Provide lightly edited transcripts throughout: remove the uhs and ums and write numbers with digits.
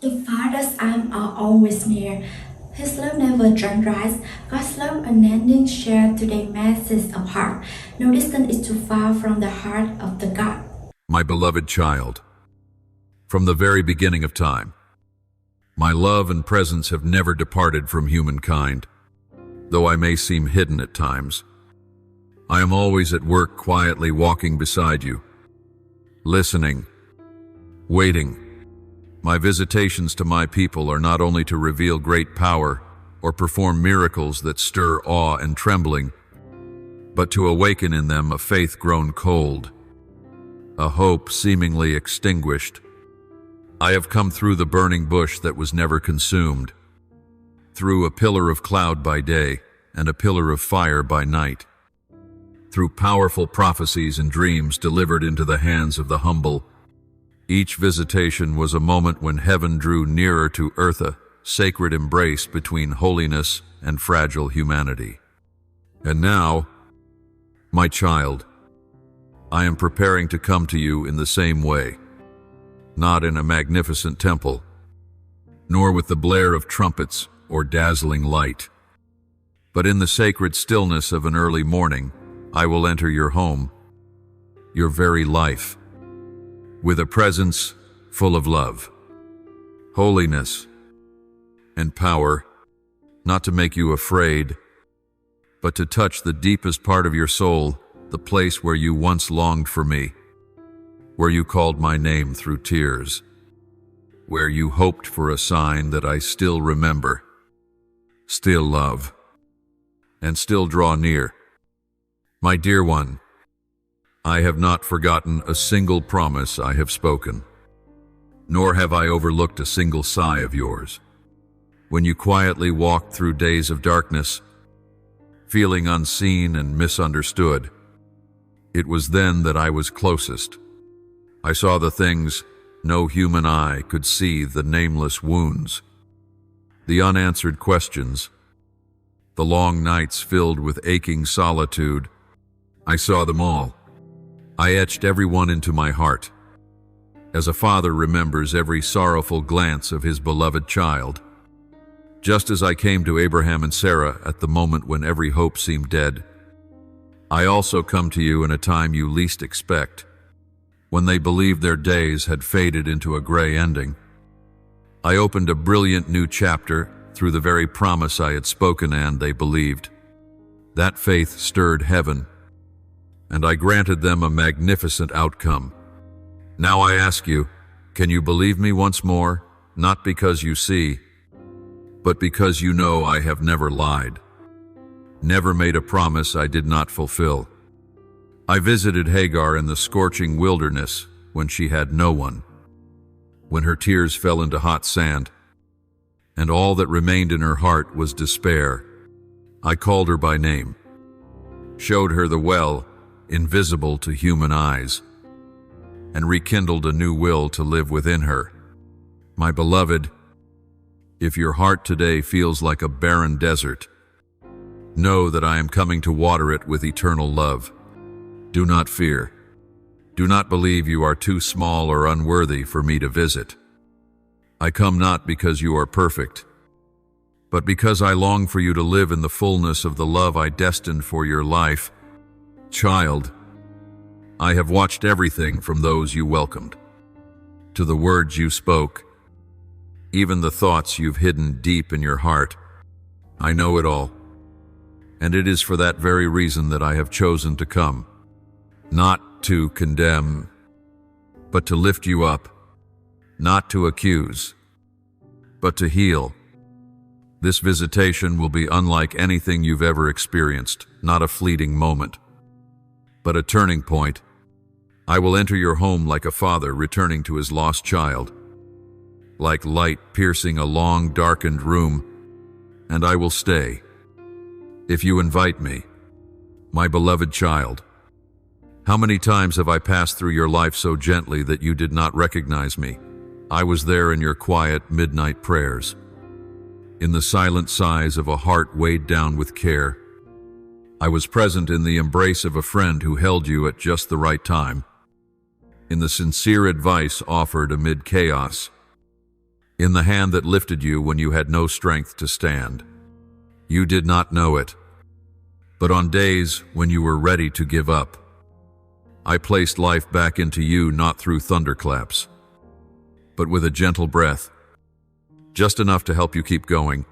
The Father's arms are always near. His love never runs dry. God's love unending shared today masses apart. No distance is too far from the heart of the God. My beloved child, from the very beginning of time, my love and presence have never departed from humankind, though I may seem hidden at times. I am always at work quietly walking beside you, listening, waiting. My visitations to my people are not only to reveal great power or perform miracles that stir awe and trembling, but to awaken in them a faith grown cold, a hope seemingly extinguished. I have come through the burning bush that was never consumed, through a pillar of cloud by day and a pillar of fire by night, through powerful prophecies and dreams delivered into the hands of the humble. Each visitation was a moment when heaven drew nearer to earth, a sacred embrace between holiness and fragile humanity. And now, my child, I am preparing to come to you in the same way, not in a magnificent temple, nor with the blare of trumpets or dazzling light, but in the sacred stillness of an early morning, I will enter your home, your very life, with a presence full of love, holiness, and power, not to make you afraid, but to touch the deepest part of your soul, the place where you once longed for me, where you called my name through tears, where you hoped for a sign that I still remember, still love, and still draw near. My dear one, I have not forgotten a single promise I have spoken, nor have I overlooked a single sigh of yours. When you quietly walked through days of darkness, feeling unseen and misunderstood, it was then that I was closest. I saw the things no human eye could see, the nameless wounds, the unanswered questions, the long nights filled with aching solitude. I saw them all. I etched everyone into my heart, as a father remembers every sorrowful glance of his beloved child. Just as I came to Abraham and Sarah at the moment when every hope seemed dead, I also come to you in a time you least expect, when they believed their days had faded into a gray ending. I opened a brilliant new chapter through the very promise I had spoken, and they believed. That faith stirred heaven, and I granted them a magnificent outcome. Now I ask you, can you believe me once more, not because you see, but because you know I have never lied, never made a promise I did not fulfill. I visited Hagar in the scorching wilderness when she had no one, when her tears fell into hot sand, and all that remained in her heart was despair. I called her by name, showed her the well invisible to human eyes, and rekindled a new will to live within her. My beloved, if your heart today feels like a barren desert, know that I am coming to water it with eternal love. Do not fear. Do not believe you are too small or unworthy for me to visit. I come not because you are perfect, but because I long for you to live in the fullness of the love I destined for your life. Child, I have watched everything from those you welcomed, to the words you spoke, even the thoughts you've hidden deep in your heart. I know it all, and it is for that very reason that I have chosen to come, not to condemn, but to lift you up, not to accuse, but to heal. This visitation will be unlike anything you've ever experienced, not a fleeting moment, but a turning point. I will enter your home like a father returning to his lost child, like light piercing a long, darkened room, and I will stay. If you invite me, my beloved child. How many times have I passed through your life so gently that you did not recognize me? I was there in your quiet midnight prayers, in the silent sighs of a heart weighed down with care. I was present in the embrace of a friend who held you at just the right time, in the sincere advice offered amid chaos, in the hand that lifted you when you had no strength to stand. You did not know it, but on days when you were ready to give up, I placed life back into you not through thunderclaps, but with a gentle breath, just enough to help you keep going.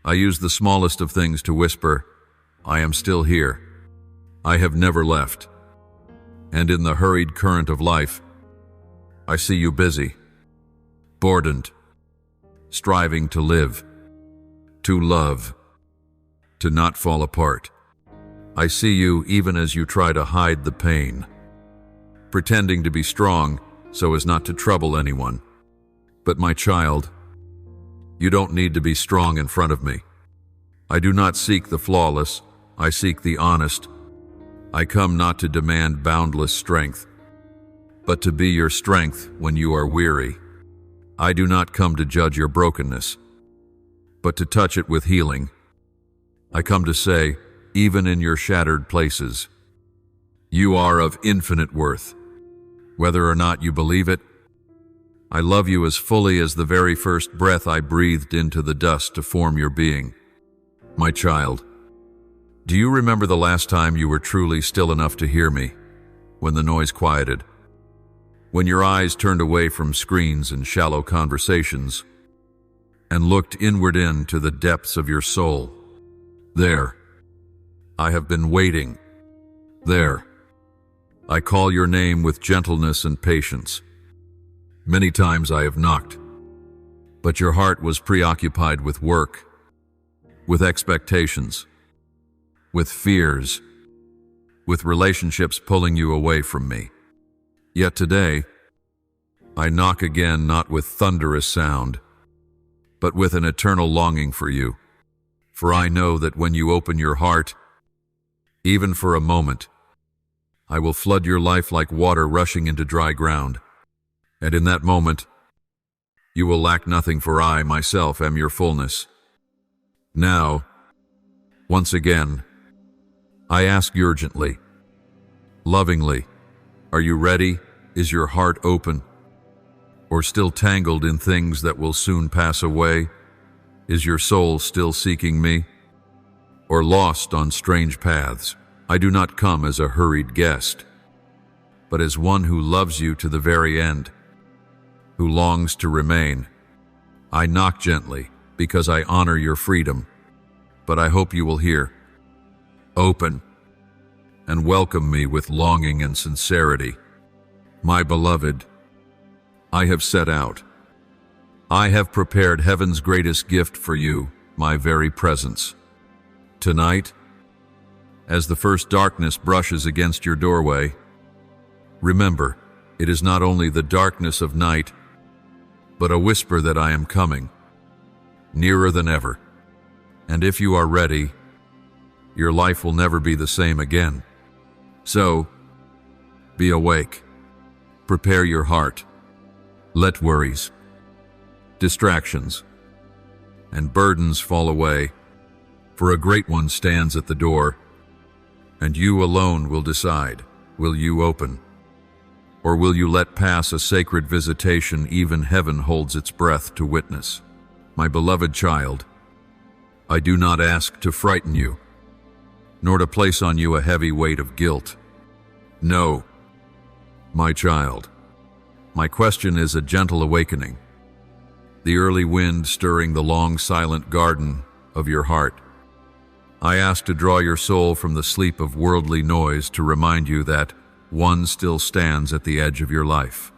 I used the smallest of things to whisper, I am still here. I have never left. And in the hurried current of life, I see you busy, burdened, striving to live, to love, to not fall apart. I see you even as you try to hide the pain, pretending to be strong so as not to trouble anyone. But my child, you don't need to be strong in front of me. I do not seek the flawless, I seek the honest. I come not to demand boundless strength, but to be your strength when you are weary. I do not come to judge your brokenness, but to touch it with healing. I come to say, even in your shattered places, you are of infinite worth. Whether or not you believe it, I love you as fully as the very first breath I breathed into the dust to form your being. My child, do you remember the last time you were truly still enough to hear me, when the noise quieted? When your eyes turned away from screens and shallow conversations, and looked inward into the depths of your soul? There, I have been waiting. There, I call your name with gentleness and patience. Many times I have knocked, but your heart was preoccupied with work, with expectations, with fears, with relationships pulling you away from me. Yet today, I knock again not with thunderous sound, but with an eternal longing for you. For I know that when you open your heart, even for a moment, I will flood your life like water rushing into dry ground. And in that moment, you will lack nothing, for I, myself, am your fullness. Now, once again, I ask urgently, lovingly, are you ready? Is your heart open? Or still tangled in things that will soon pass away? Is your soul still seeking me? Or lost on strange paths? I do not come as a hurried guest, but as one who loves you to the very end, who longs to remain. I knock gently because I honor your freedom, but I hope you will hear. Open and welcome me with longing and sincerity. My beloved, I have set out. I have prepared heaven's greatest gift for you, my very presence. Tonight, as the first darkness brushes against your doorway, remember, it is not only the darkness of night, but a whisper that I am coming, nearer than ever. And if you are ready, your life will never be the same again. So, be awake. Prepare your heart. Let worries, distractions, and burdens fall away, for a great one stands at the door, and you alone will decide, will you open, or will you let pass a sacred visitation even heaven holds its breath to witness? My beloved child, I do not ask to frighten you, nor to place on you a heavy weight of guilt. No, my child, my question is a gentle awakening, the early wind stirring the long silent garden of your heart. I ask to draw your soul from the sleep of worldly noise to remind you that one still stands at the edge of your life,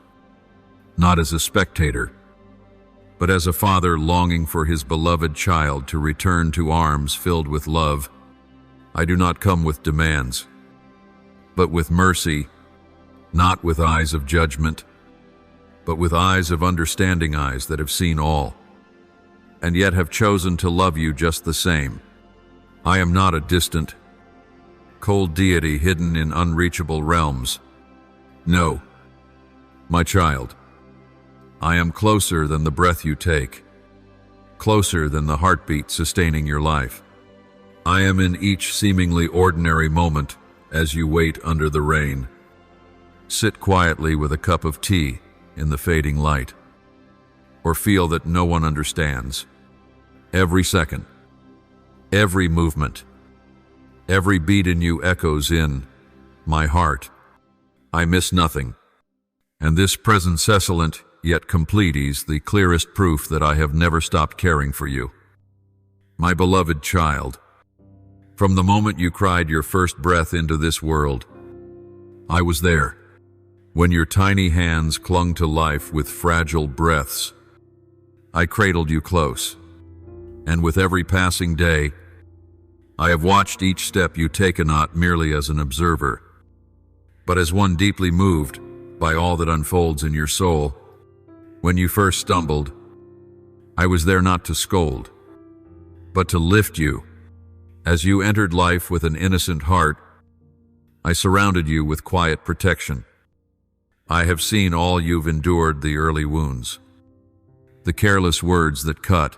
not as a spectator, but as a father longing for his beloved child to return to arms filled with love. I do not come with demands, but with mercy, not with eyes of judgment, but with eyes of understanding, eyes that have seen all, and yet have chosen to love you just the same. I am not a distant, cold deity hidden in unreachable realms. No, my child, I am closer than the breath you take, closer than the heartbeat sustaining your life. I am in each seemingly ordinary moment as you wait under the rain. Sit quietly with a cup of tea in the fading light. or feel that no one understands. Every second, every movement, every beat in you echoes in my heart. I miss nothing. And this present cessalent yet complete is the clearest proof that I have never stopped caring for you. My beloved child, from the moment you cried your first breath into this world, I was there. When your tiny hands clung to life with fragile breaths, I cradled you close. And with every passing day, I have watched each step you take, not merely as an observer, but as one deeply moved by all that unfolds in your soul. When you first stumbled, I was there not to scold, but to lift you. As you entered life with an innocent heart, I surrounded you with quiet protection. I have seen all you've endured, the early wounds, the careless words that cut,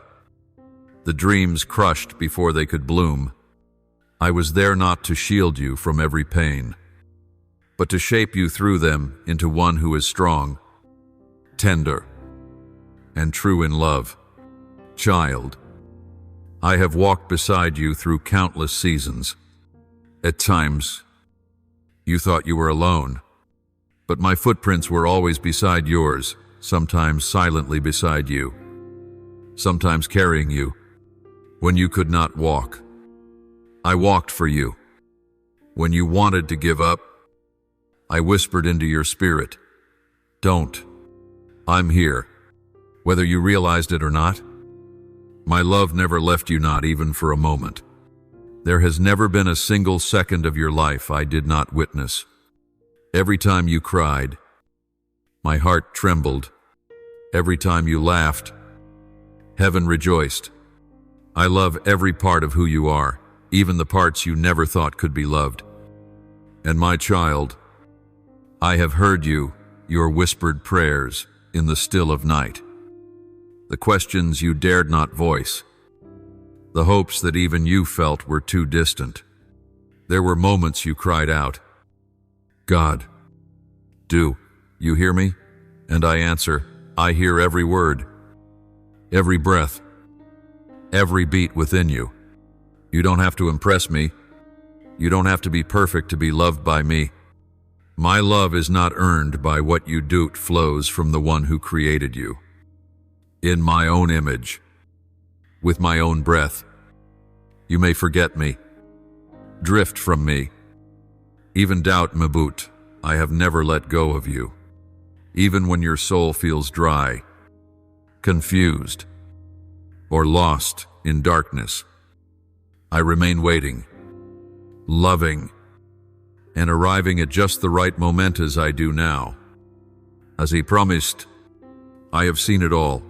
the dreams crushed before they could bloom. I was there not to shield you from every pain, but to shape you through them into one who is strong, tender, and true in love. Child, I have walked beside you through countless seasons. At times, you thought you were alone, but my footprints were always beside yours, sometimes silently beside you, sometimes carrying you when you could not walk. I walked for you. When you wanted to give up, I whispered into your spirit, "Don't. I'm here," whether you realized it or not. My love never left you, not even for a moment. There has never been a single second of your life I did not witness. Every time you cried, my heart trembled. Every time you laughed, heaven rejoiced. I love every part of who you are, even the parts you never thought could be loved. And my child, I have heard you, your whispered prayers in the still of night, the questions you dared not voice, the hopes that even you felt were too distant. There were moments you cried out, "God, do you hear me?" And I answer, "I hear every word, every breath, every beat within you. You don't have to impress me. You don't have to be perfect to be loved by me. My love is not earned by what you do, it flows from the one who created you. In my own image, with my own breath. You may forget me, drift from me, even doubt me, but I have never let go of you. Even when your soul feels dry, confused, or lost in darkness, I remain waiting, loving, and arriving at just the right moment, as I do now. As he promised, I have seen it all.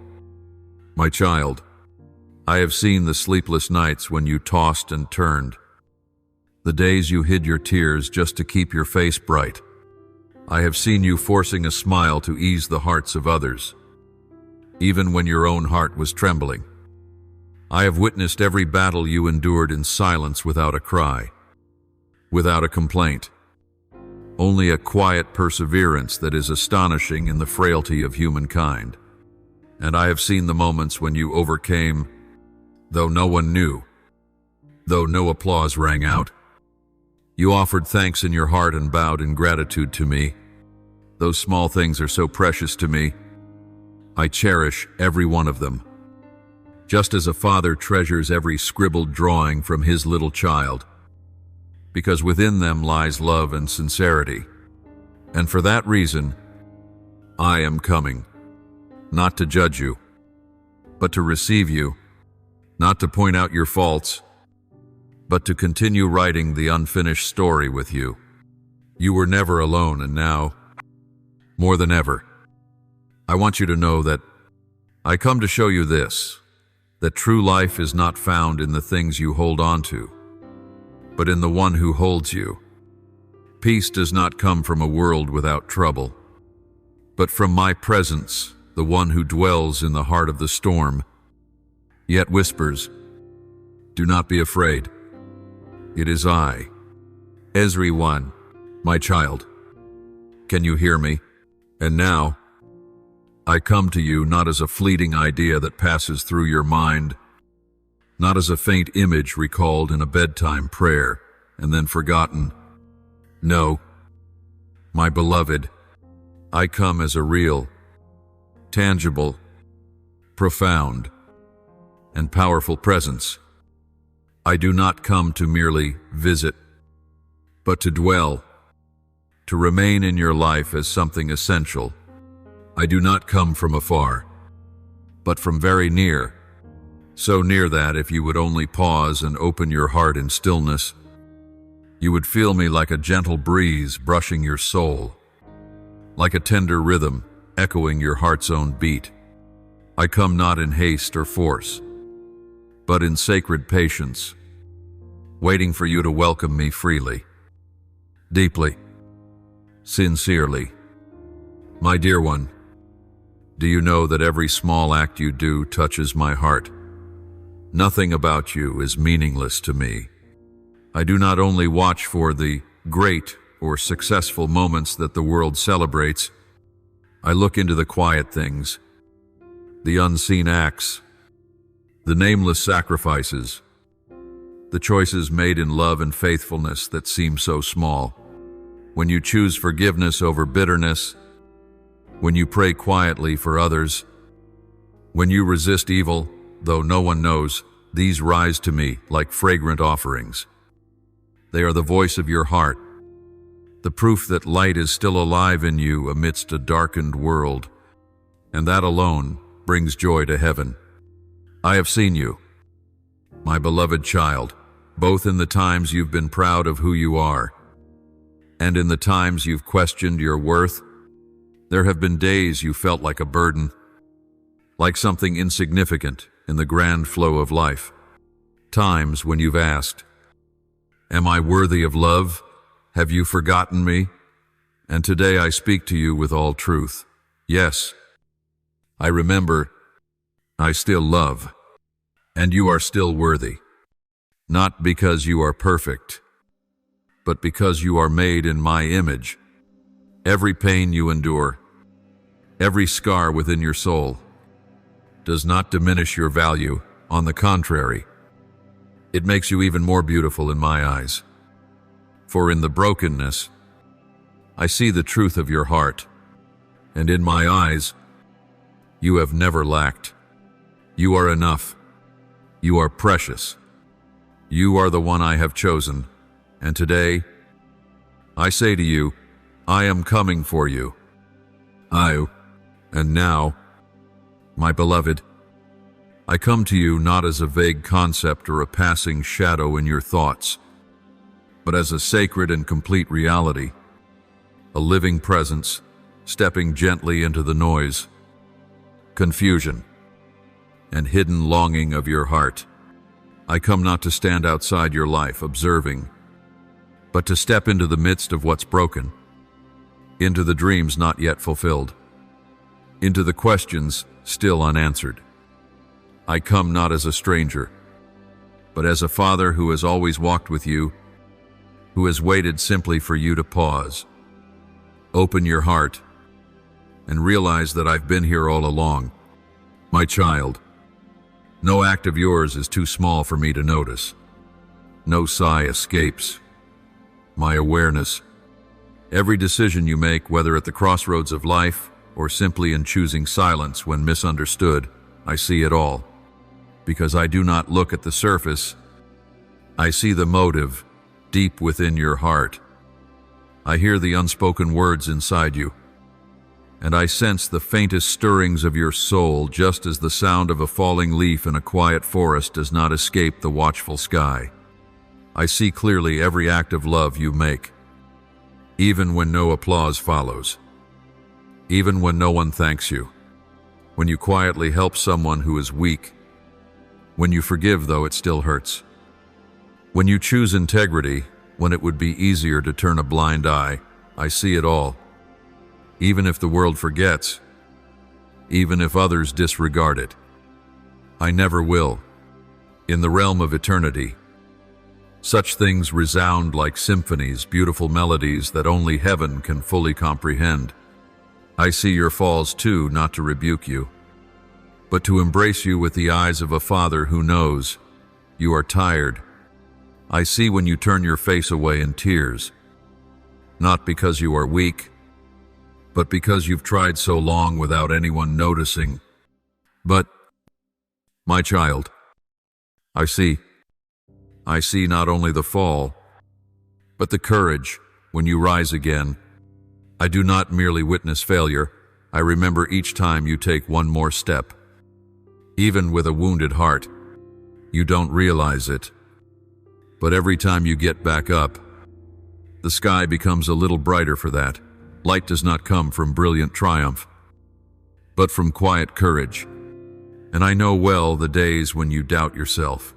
My child, I have seen the sleepless nights when you tossed and turned, the days you hid your tears just to keep your face bright. I have seen you forcing a smile to ease the hearts of others, even when your own heart was trembling. I have witnessed every battle you endured in silence, without a cry, without a complaint. Only a quiet perseverance that is astonishing in the frailty of humankind. And I have seen the moments when you overcame, though no one knew, though no applause rang out. You offered thanks in your heart and bowed in gratitude to me. Those small things are so precious to me. I cherish every one of them, just as a father treasures every scribbled drawing from his little child, because within them lies love and sincerity. And for that reason, I am coming, not to judge you, but to receive you, not to point out your faults, but to continue writing the unfinished story with you. You were never alone, and now, more than ever, I want you to know that I come to show you this, that true life is not found in the things you hold on to, but in the one who holds you. Peace does not come from a world without trouble, but from my presence, the one who dwells in the heart of the storm, yet whispers, "Do not be afraid. It is I." Ezra 1, my child, can you hear me? And now, I come to you not as a fleeting idea that passes through your mind, not as a faint image recalled in a bedtime prayer and then forgotten. No, my beloved, I come as a real, tangible, profound, and powerful presence. I do not come to merely visit, but to dwell, to remain in your life as something essential. I do not come from afar, but from very near, so near that if you would only pause and open your heart in stillness, you would feel me like a gentle breeze brushing your soul, like a tender rhythm echoing your heart's own beat. I come not in haste or force, but in sacred patience, waiting for you to welcome me freely, deeply, sincerely. My dear one, do you know that every small act you do touches my heart? Nothing about you is meaningless to me. I do not only watch for the great or successful moments that the world celebrates. I look into the quiet things, the unseen acts, the nameless sacrifices, the choices made in love and faithfulness that seem so small. When you choose forgiveness over bitterness, when you pray quietly for others, when you resist evil, though no one knows, these rise to me like fragrant offerings. They are the voice of your heart, the proof that light is still alive in you amidst a darkened world, and that alone brings joy to heaven. I have seen you, my beloved child, both in the times you've been proud of who you are, and in the times you've questioned your worth. There have been days you felt like a burden, like something insignificant in the grand flow of life. Times when you've asked, am I worthy of love? Have you forgotten me? And today I speak to you with all truth. Yes, I remember, I still love, and you are still worthy. Not because you are perfect, but because you are made in my image. Every pain you endure, every scar within your soul, does not diminish your value. On the contrary, it makes you even more beautiful in my eyes. For in the brokenness, I see the truth of your heart, and in my eyes, you have never lacked. You are enough. You are precious. You are the one I have chosen, and today, I say to you, I am coming for you. And now, my beloved, I come to you not as a vague concept or a passing shadow in your thoughts, but as a sacred and complete reality, a living presence, stepping gently into the noise, confusion, and hidden longing of your heart. I come not to stand outside your life observing, but to step into the midst of what's broken, into the dreams not yet fulfilled, into the questions still unanswered. I come not as a stranger, but as a father who has always walked with you, who has waited simply for you to pause, open your heart, and realize that I've been here all along. My child, no act of yours is too small for me to notice. No sigh escapes my awareness. Every decision you make, whether at the crossroads of life or simply in choosing silence when misunderstood, I see it all. Because I do not look at the surface, I see the motive deep within your heart. I hear the unspoken words inside you, and I sense the faintest stirrings of your soul, just as the sound of a falling leaf in a quiet forest does not escape the watchful sky. I see clearly every act of love you make, even when no applause follows, even when no one thanks you, when you quietly help someone who is weak, when you forgive though it still hurts, when you choose integrity when it would be easier to turn a blind eye. I see it all. Even if the world forgets, even if others disregard it, I never will. In the realm of eternity, such things resound like symphonies, beautiful melodies that only heaven can fully comprehend. I see your falls too, not to rebuke you, but to embrace you with the eyes of a father who knows you are tired. I see when you turn your face away in tears, not because you are weak, but because you've tried so long without anyone noticing. But, my child, I see not only the fall, but the courage when you rise again. I do not merely witness failure, I remember each time you take one more step. Even with a wounded heart, you don't realize it. But every time you get back up, the sky becomes a little brighter for that. Light does not come from brilliant triumph, but from quiet courage. And I know well the days when you doubt yourself.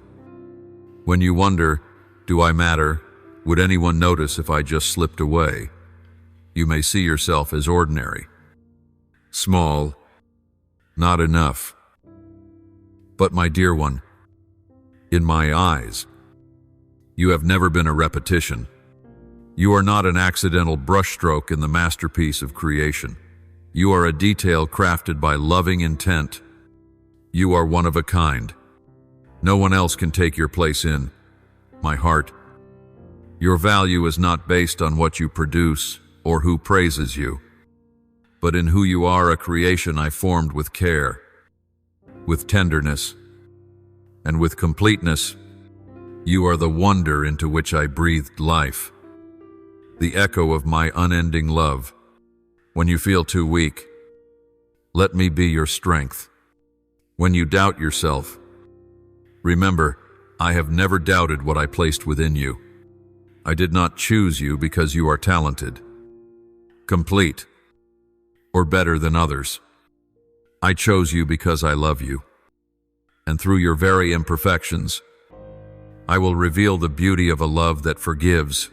When you wonder, do I matter? Would anyone notice if I just slipped away? You may see yourself as ordinary, small, not enough. But my dear one, in my eyes, you have never been a repetition. You are not an accidental brushstroke in the masterpiece of creation. You are a detail crafted by loving intent. You are one of a kind. No one else can take your place in my heart. Your value is not based on what you produce or who praises you, but in who you are, a creation I formed with care, with tenderness, and with completeness. You are the wonder into which I breathed life, the echo of my unending love. When you feel too weak, let me be your strength. When you doubt yourself, remember, I have never doubted what I placed within you. I did not choose you because you are talented, complete, or better than others. I chose you because I love you. And through your very imperfections, I will reveal the beauty of a love that forgives,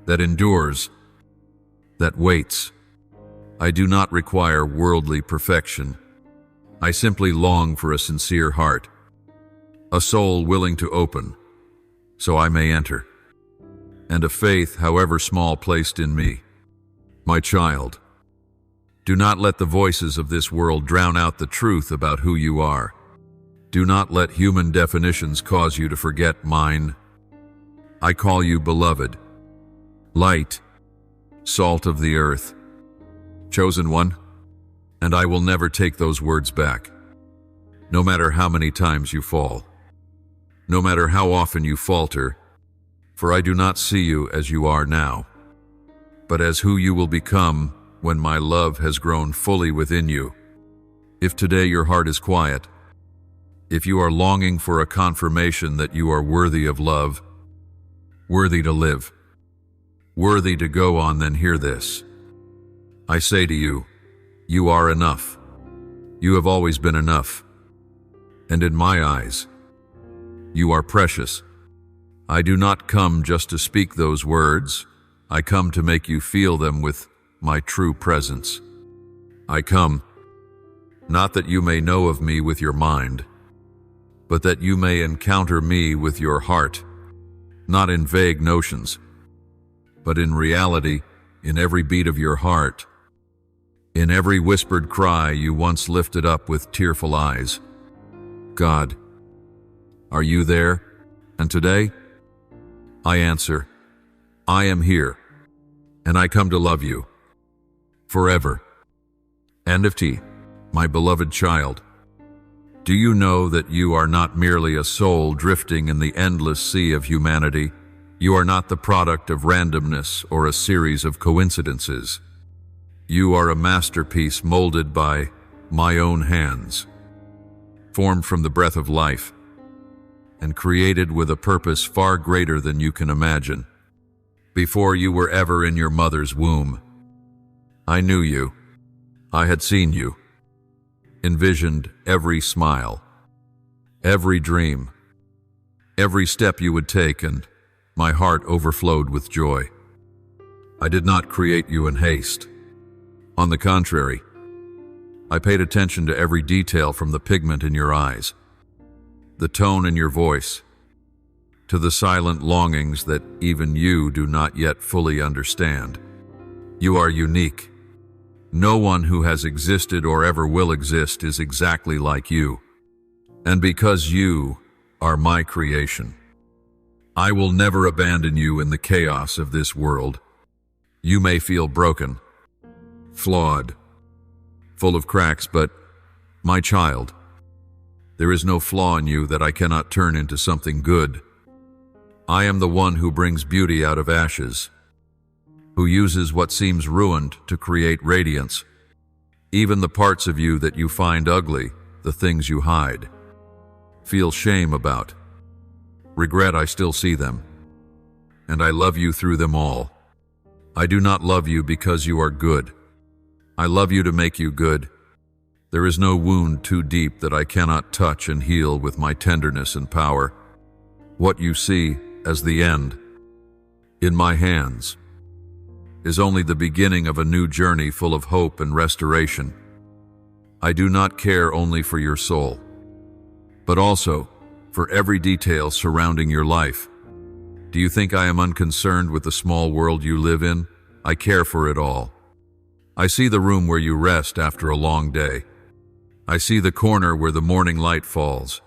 that endures, that waits. I do not require worldly perfection. I simply long for a sincere heart, a soul willing to open, so I may enter, and a faith, however small, placed in me. My child, do not let the voices of this world drown out the truth about who you are. Do not let human definitions cause you to forget mine. I call you beloved, light, salt of the earth, chosen one, and I will never take those words back. No matter how many times you fall, no matter how often you falter, for I do not see you as you are now, but as who you will become when my love has grown fully within you. If today your heart is quiet, if you are longing for a confirmation that you are worthy of love, worthy to live, worthy to go on, then hear this. I say to you, you are enough. You have always been enough. And in my eyes, you are precious. I do not come just to speak those words. I come to make you feel them with my true presence. I come, not that you may know of me with your mind, but that you may encounter me with your heart, not in vague notions, but in reality, in every beat of your heart, in every whispered cry you once lifted up with tearful eyes. God, are you there? And today, I answer, I am here, and I come to love you, forever. End of tea, my beloved child. Do you know that you are not merely a soul drifting in the endless sea of humanity? You are not the product of randomness or a series of coincidences. You are a masterpiece molded by my own hands, formed from the breath of life, and created with a purpose far greater than you can imagine. Before you were ever in your mother's womb, I knew you. I had seen you, envisioned every smile, every dream, every step you would take, and my heart overflowed with joy. I did not create you in haste. On the contrary, I paid attention to every detail, from the pigment in your eyes, the tone in your voice, to the silent longings that even you do not yet fully understand. You are unique, No one who has existed or ever will exist is exactly like you. And because you are my creation, I will never abandon you in the chaos of this world. You may feel broken, flawed, full of cracks, but, my child, there is no flaw in you that I cannot turn into something good. I am the one who brings beauty out of ashes, who uses what seems ruined to create radiance. Even the parts of you that you find ugly, the things you hide, feel shame about, regret, I still see them, and I love you through them all. I do not love you because you are good. I love you to make you good. There is no wound too deep that I cannot touch and heal with my tenderness and power. What you see as the end, in my hands, is only the beginning of a new journey full of hope and restoration. I do not care only for your soul, but also for every detail surrounding your life. Do you think I am unconcerned with the small world you live in? I care for it all. I see the room where you rest after a long day. I see the corner where the morning light falls,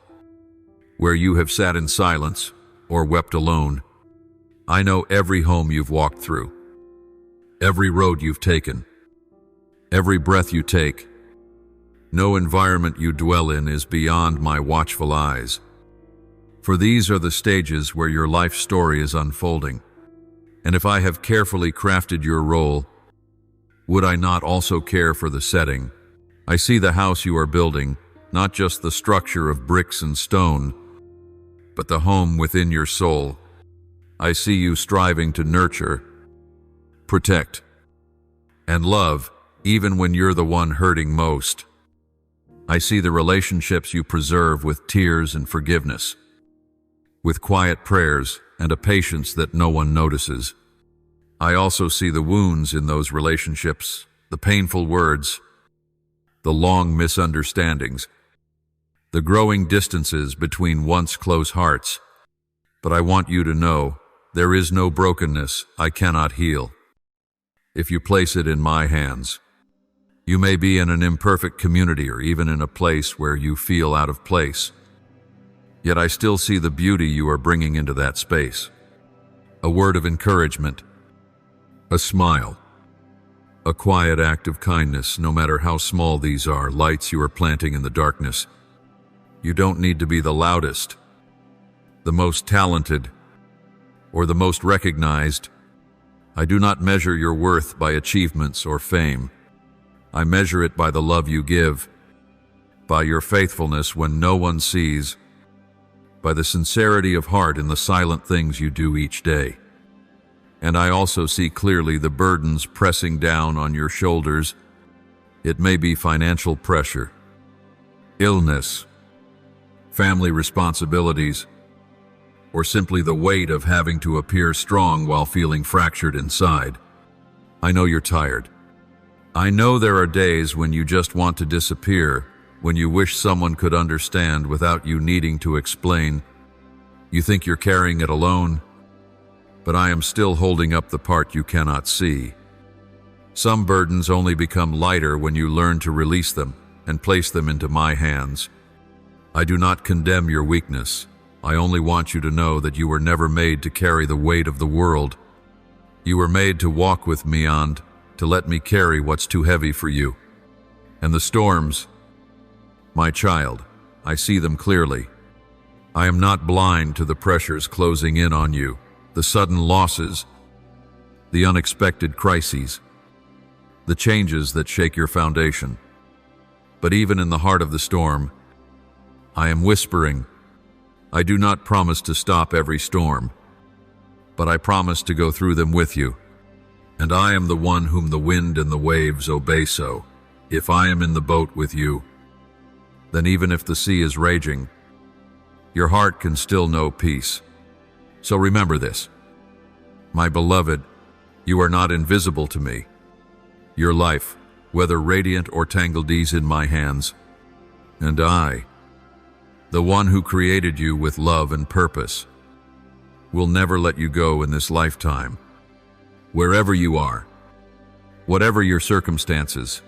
where you have sat in silence or wept alone. I know every home you've walked through, every road you've taken, every breath you take. No environment you dwell in is beyond my watchful eyes. For these are the stages where your life story is unfolding. And if I have carefully crafted your role, would I not also care for the setting? I see the house you are building, not just the structure of bricks and stone, but the home within your soul. I see you striving to nurture, protect, and love, even when you're the one hurting most. I see the relationships you preserve with tears and forgiveness, with quiet prayers and a patience that no one notices. I also see the wounds in those relationships, the painful words, the long misunderstandings, the growing distances between once close hearts. But I want you to know, there is no brokenness I cannot heal. If you place it in my hands, you may be in an imperfect community or even in a place where you feel out of place. Yet I still see the beauty you are bringing into that space. A word of encouragement, a smile, a quiet act of kindness, no matter how small these are, lights you are planting in the darkness. You don't need to be the loudest, the most talented, or the most recognized. I do not measure your worth by achievements or fame. I measure it by the love you give, by your faithfulness when no one sees, by the sincerity of heart in the silent things you do each day. And I also see clearly the burdens pressing down on your shoulders. It may be financial pressure, illness, family responsibilities, or simply the weight of having to appear strong while feeling fractured inside. I know you're tired. I know there are days when you just want to disappear, when you wish someone could understand without you needing to explain. You think you're carrying it alone, but I am still holding up the part you cannot see. Some burdens only become lighter when you learn to release them and place them into my hands. I do not condemn your weakness. I only want you to know that you were never made to carry the weight of the world. You were made to walk with me and to let me carry what's too heavy for you. And the storms, my child, I see them clearly. I am not blind to the pressures closing in on you, the sudden losses, the unexpected crises, the changes that shake your foundation. But even in the heart of the storm, I am whispering. I do not promise to stop every storm, but I promise to go through them with you. And I am the one whom the wind and the waves obey. So, if I am in the boat with you, then even if the sea is raging, your heart can still know peace. So remember this, my beloved, you are not invisible to me. Your life, whether radiant or tangled, is in my hands. And I, the one who created you with love and purpose, will never let you go in this lifetime. Wherever you are, Whatever your circumstances,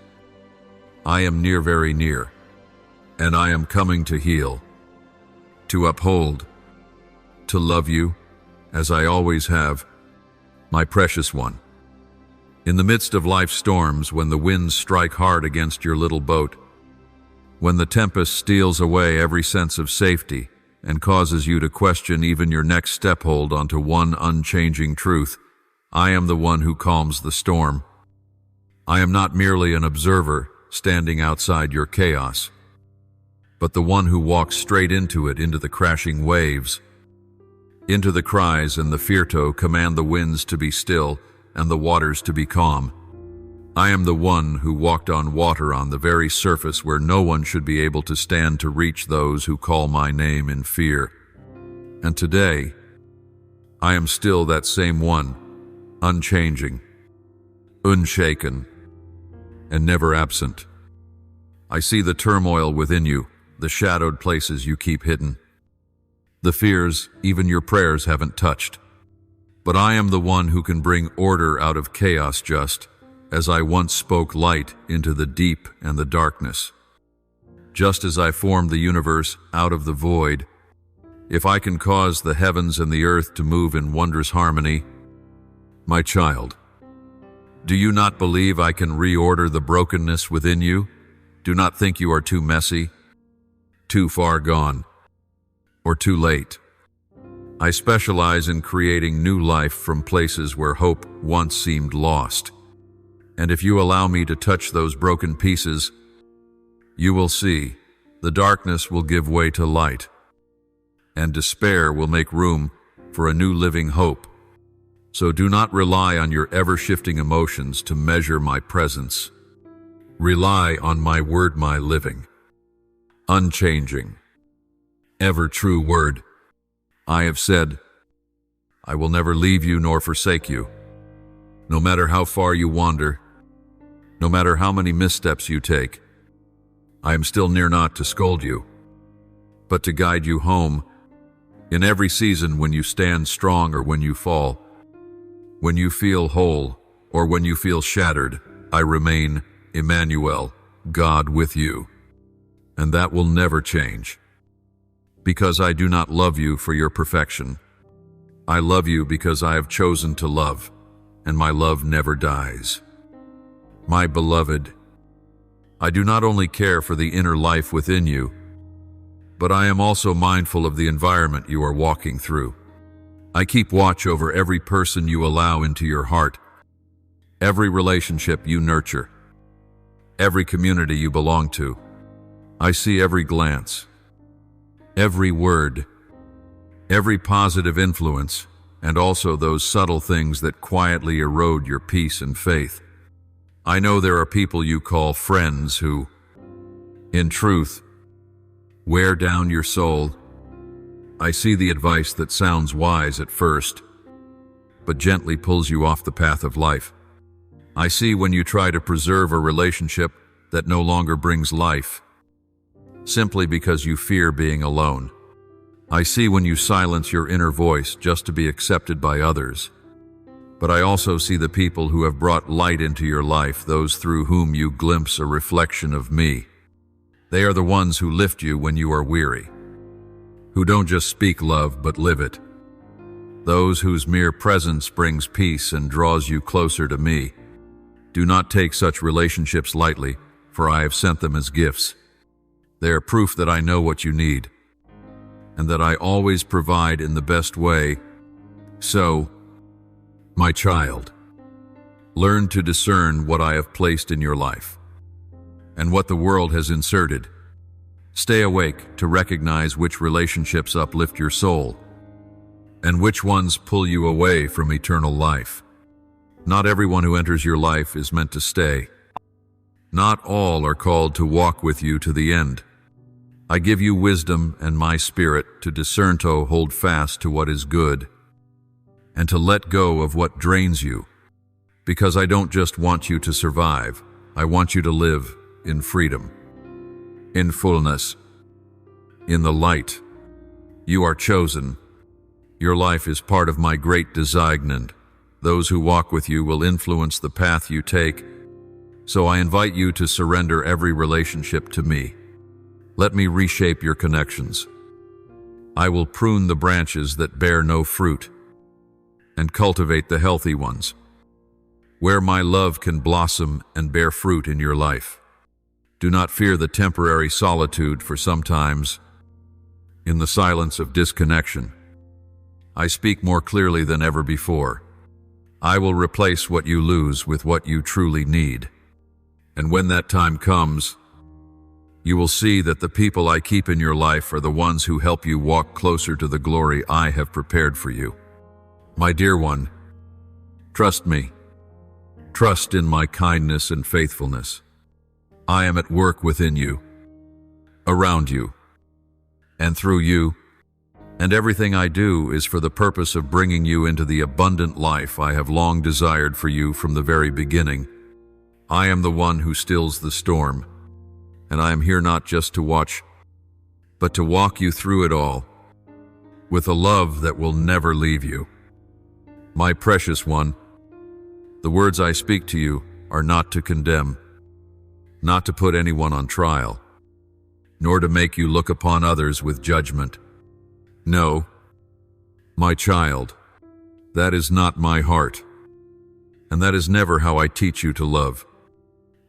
I am near, very near, and I am coming to heal, to uphold, to love you, as I always have, my precious one. In the midst of life's storms, when the winds strike hard against your little boat, when the tempest steals away every sense of safety and causes you to question even your next step, hold onto one unchanging truth: I am the one who calms the storm. I am not merely an observer standing outside your chaos, but the one who walks straight into it, into the crashing waves, into the cries and the fear, to command the winds to be still and the waters to be calm. I am the one who walked on water on the very surface where no one should be able to stand to reach those who call my name in fear. And today, I am still that same one, unchanging, unshaken, and never absent. I see the turmoil within you, the shadowed places you keep hidden, the fears even your prayers haven't touched. But I am the one who can bring order out of chaos, just as I once spoke light into the deep and the darkness. Just as I formed the universe out of the void, if I can cause the heavens and the earth to move in wondrous harmony, my child, do you not believe I can reorder the brokenness within you? Do not think you are too messy, too far gone, or too late. I specialize in creating new life from places where hope once seemed lost. And if you allow me to touch those broken pieces, you will see the darkness will give way to light, and despair will make room for a new living hope. So do not rely on your ever-shifting emotions to measure my presence. Rely on my word, my living, unchanging, ever-true word. I have said, I will never leave you nor forsake you. No matter how far you wander, no matter how many missteps you take, I am still near, not to scold you, but to guide you home in every season, when you stand strong or when you fall, when you feel whole or when you feel shattered. I remain Emmanuel, God with you, and that will never change. Because I do not love you for your perfection. I love you because I have chosen to love, and my love never dies. My beloved, I do not only care for the inner life within you, but I am also mindful of the environment you are walking through. I keep watch over every person you allow into your heart, every relationship you nurture, every community you belong to. I see every glance, every word, every positive influence, and also those subtle things that quietly erode your peace and faith. I know there are people you call friends who, in truth, wear down your soul. I see the advice that sounds wise at first, but gently pulls you off the path of life. I see when you try to preserve a relationship that no longer brings life, simply because you fear being alone. I see when you silence your inner voice just to be accepted by others. But I also see the people who have brought light into your life, those through whom you glimpse a reflection of me. They are the ones who lift you when you are weary, who don't just speak love but live it. Those whose mere presence brings peace and draws you closer to me. Do not take such relationships lightly, for I have sent them as gifts. They are proof that I know what you need, and that I always provide in the best way. So, my child, learn to discern what I have placed in your life, and what the world has inserted. Stay awake to recognize which relationships uplift your soul, and which ones pull you away from eternal life. Not everyone who enters your life is meant to stay. Not all are called to walk with you to the end. I give you wisdom and my spirit to discern, to hold fast to what is good, and to let go of what drains you, because I don't just want you to survive, I want you to live in freedom, in fullness, in the light. You are chosen. Your life is part of my great designed. Those who walk with you will influence the path you take, So I invite you to surrender every relationship to me. Let me reshape your connections. I will prune the branches that bear no fruit and cultivate the healthy ones, where my love can blossom and bear fruit in your life. Do not fear the temporary solitude, for sometimes, in the silence of disconnection, I speak more clearly than ever before. I will replace what you lose with what you truly need. And when that time comes, you will see that the people I keep in your life are the ones who help you walk closer to the glory I have prepared for you. My dear one, trust me. Trust in my kindness and faithfulness. I am at work within you, around you, and through you, and everything I do is for the purpose of bringing you into the abundant life I have long desired for you from the very beginning. I am the one who stills the storm, and I am here not just to watch, but to walk you through it all, with a love that will never leave you. My precious one, the words I speak to you are not to condemn, not to put anyone on trial, nor to make you look upon others with judgment. No, my child, that is not my heart, and that is never how I teach you to love.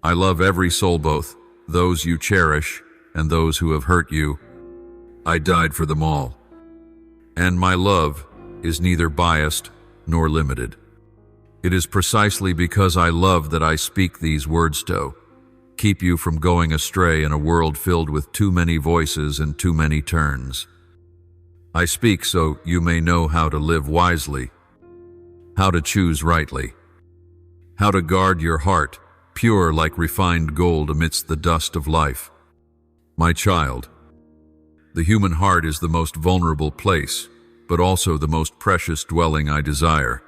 I love every soul, both those you cherish and those who have hurt you. I died for them all, and my love is neither biased nor limited. It is precisely because I love that I speak these words to keep you from going astray in a world filled with too many voices and too many turns. I speak so you may know how to live wisely, how to choose rightly, how to guard your heart, pure like refined gold amidst the dust of life. My child, the human heart is the most vulnerable place, but also the most precious dwelling I desire.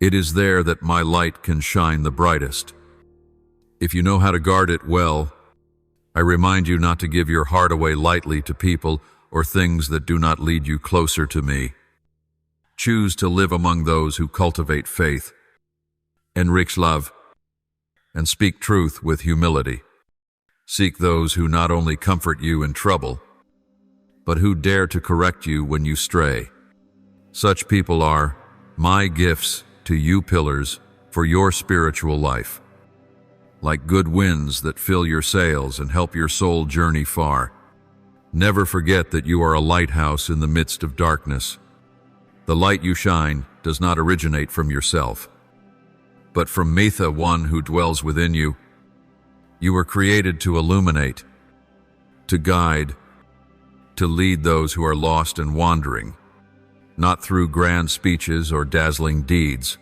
It is there that my light can shine the brightest. If you know how to guard it well, I remind you not to give your heart away lightly to people or things that do not lead you closer to me. Choose to live among those who cultivate faith, enrich love, and speak truth with humility. Seek those who not only comfort you in trouble, but who dare to correct you when you stray. Such people are my gifts to you, pillars for your spiritual life. Like good winds that fill your sails and help your soul journey far. Never forget that you are a lighthouse in the midst of darkness. The light you shine does not originate from yourself, but from me, the one who dwells within you. You were created to illuminate, to guide, to lead those who are lost and wandering, not through grand speeches or dazzling deeds,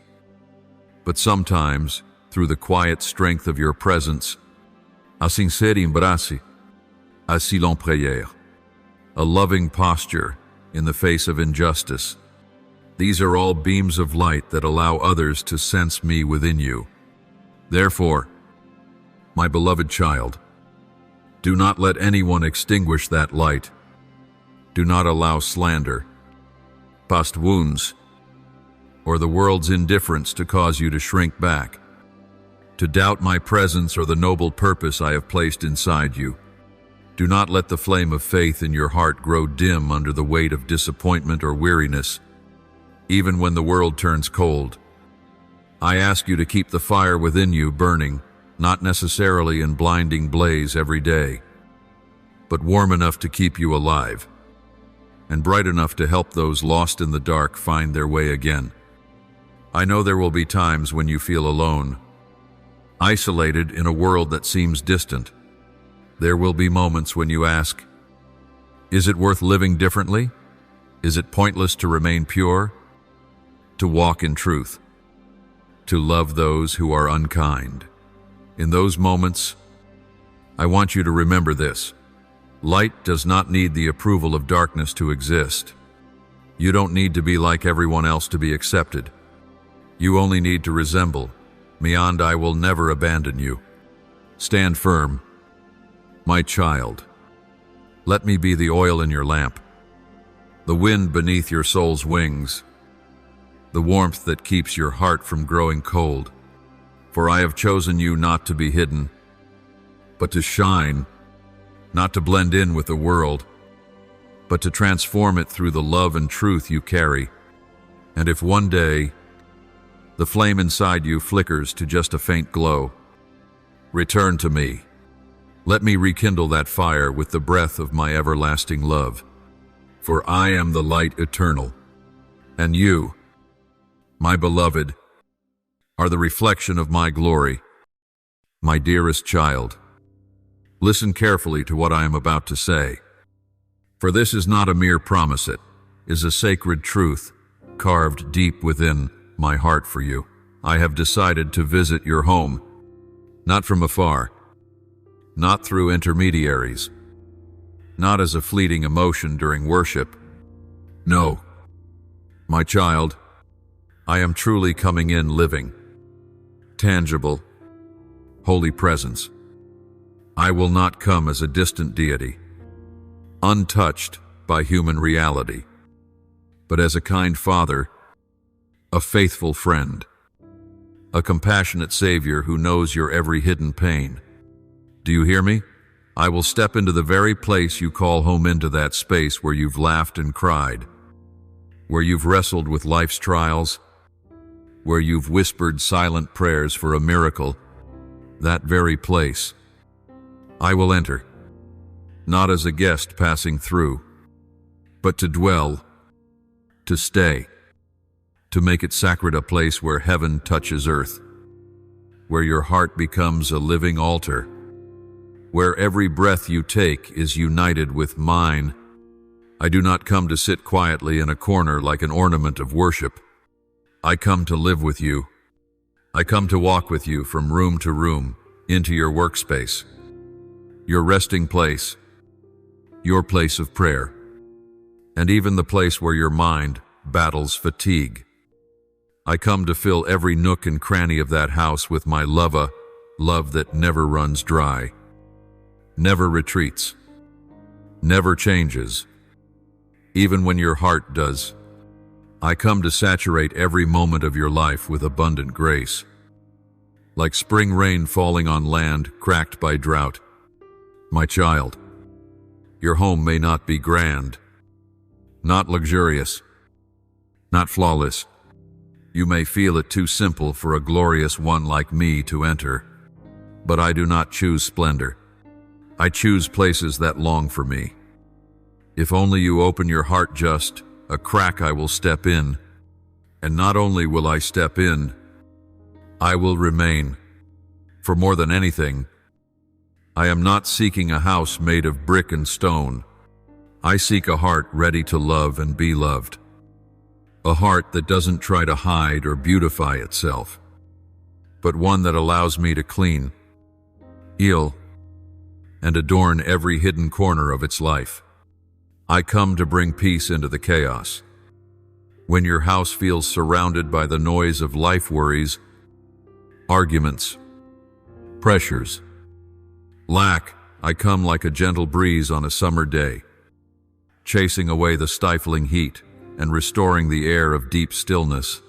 but sometimes through the quiet strength of your presence. A sincere embrace, a silent prière, a loving posture in the face of injustice. These are all beams of light that allow others to sense me within you. Therefore, my beloved child, do not let anyone extinguish that light. Do not allow slander, past wounds, or the world's indifference to cause you to shrink back, to doubt my presence or the noble purpose I have placed inside you. Do not let the flame of faith in your heart grow dim under the weight of disappointment or weariness, even when the world turns cold. I ask you to keep the fire within you burning, not necessarily in blinding blaze every day, but warm enough to keep you alive, and bright enough to help those lost in the dark find their way again. I know there will be times when you feel alone, isolated in a world that seems distant. There will be moments when you ask, is it worth living differently? Is it pointless to remain pure? To walk in truth? To love those who are unkind? In those moments, I want you to remember this. Light does not need the approval of darkness to exist. You don't need to be like everyone else to be accepted. You only need to resemble me, and I will never abandon you. Stand firm, my child. Let me be the oil in your lamp, the wind beneath your soul's wings, the warmth that keeps your heart from growing cold. For I have chosen you not to be hidden, but to shine, not to blend in with the world, but to transform it through the love and truth you carry. And if one day the flame inside you flickers to just a faint glow, return to me. Let me rekindle that fire with the breath of my everlasting love. For I am the light eternal, and you, my beloved, are the reflection of my glory. My dearest child, listen carefully to what I am about to say. For this is not a mere promise, it is a sacred truth carved deep within my heart for you. I have decided to visit your home, not from afar, not through intermediaries, not as a fleeting emotion during worship. No, my child, I am truly coming in living, tangible, holy presence. I will not come as a distant deity, untouched by human reality, but as a kind father, a faithful friend, a compassionate Savior who knows your every hidden pain. Do you hear me? I will step into the very place you call home, into that space where you've laughed and cried, where you've wrestled with life's trials, where you've whispered silent prayers for a miracle. That very place I will enter, not as a guest passing through, but to dwell, to stay, to make it sacred, a place where heaven touches earth, where your heart becomes a living altar, where every breath you take is united with mine. I do not come to sit quietly in a corner like an ornament of worship. I come to live with you. I come to walk with you from room to room, into your workspace, your resting place, your place of prayer, and even the place where your mind battles fatigue. I come to fill every nook and cranny of that house with my love that never runs dry, never retreats, never changes, even when your heart does. I come to saturate every moment of your life with abundant grace, like spring rain falling on land cracked by drought. My child, your home may not be grand, not luxurious, not flawless. You may feel it too simple for a glorious one like me to enter, but I do not choose splendor. I choose places that long for me. If only you open your heart just a crack, I will step in. And not only will I step in, I will remain. For more than anything, I am not seeking a house made of brick and stone. I seek a heart ready to love and be loved. A heart that doesn't try to hide or beautify itself, but one that allows me to clean, heal, and adorn every hidden corner of its life. I come to bring peace into the chaos. When your house feels surrounded by the noise of life worries, arguments, pressures, lack, I come like a gentle breeze on a summer day, chasing away the stifling heat and restoring the air of deep stillness.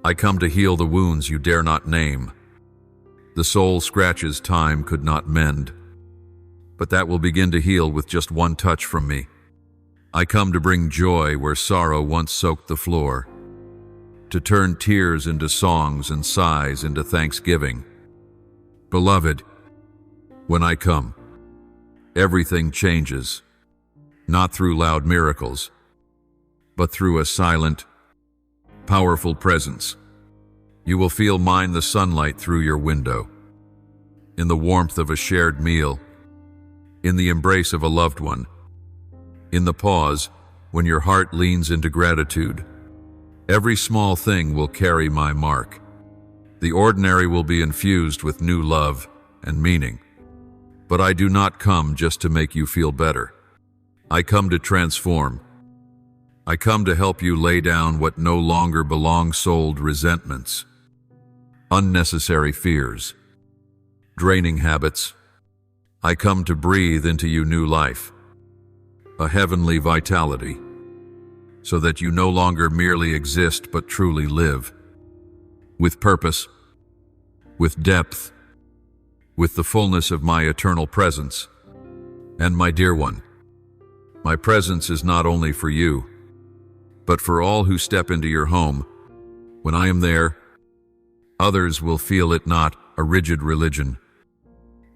I come to heal the wounds you dare not name, the soul scratches time could not mend, but that will begin to heal with just one touch from me. I come to bring joy where sorrow once soaked the floor, to turn tears into songs and sighs into thanksgiving. Beloved, when I come, everything changes, not through loud miracles, but through a silent, powerful presence. You will feel mine, the sunlight through your window, in the warmth of a shared meal, in the embrace of a loved one, in the pause when your heart leans into gratitude. Every small thing will carry my mark. The ordinary will be infused with new love and meaning. But I do not come just to make you feel better. I come to transform. I come to help you lay down what no longer belongs: old resentments, unnecessary fears, draining habits. I come to breathe into you new life, a heavenly vitality, so that you no longer merely exist but truly live, with purpose, with depth, with the fullness of my eternal presence. And my dear one, my presence is not only for you, but for all who step into your home. When I am there, others will feel it not a rigid religion,